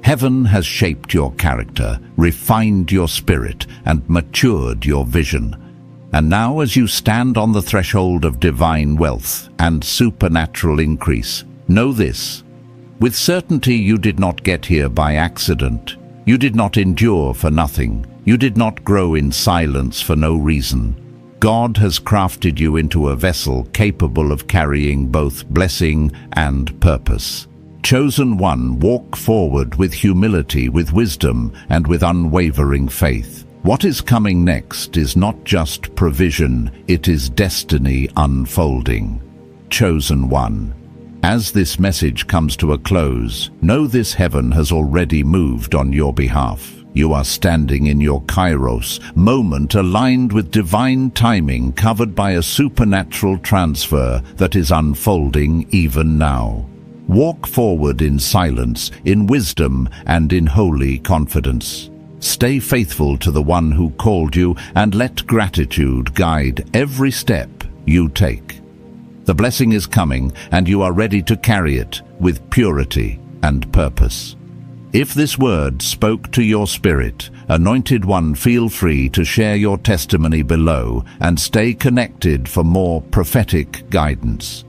S1: Heaven has shaped your character, refined your spirit, and matured your vision. And now, as you stand on the threshold of divine wealth and supernatural increase, know this: with certainty you did not get here by accident. You did not endure for nothing. You did not grow in silence for no reason. God has crafted you into a vessel capable of carrying both blessing and purpose. Chosen one, walk forward with humility, with wisdom, and with unwavering faith. What is coming next is not just provision, it is destiny unfolding. Chosen one. As this message comes to a close, know this: heaven has already moved on your behalf. You are standing in your kairos, moment aligned with divine timing, covered by a supernatural transfer that is unfolding even now. Walk forward in silence, in wisdom, and in holy confidence. Stay faithful to the one who called you, and let gratitude guide every step you take. The blessing is coming, and you are ready to carry it with purity and purpose. If this word spoke to your spirit, Anointed One, feel free to share your testimony below and stay connected for more prophetic guidance.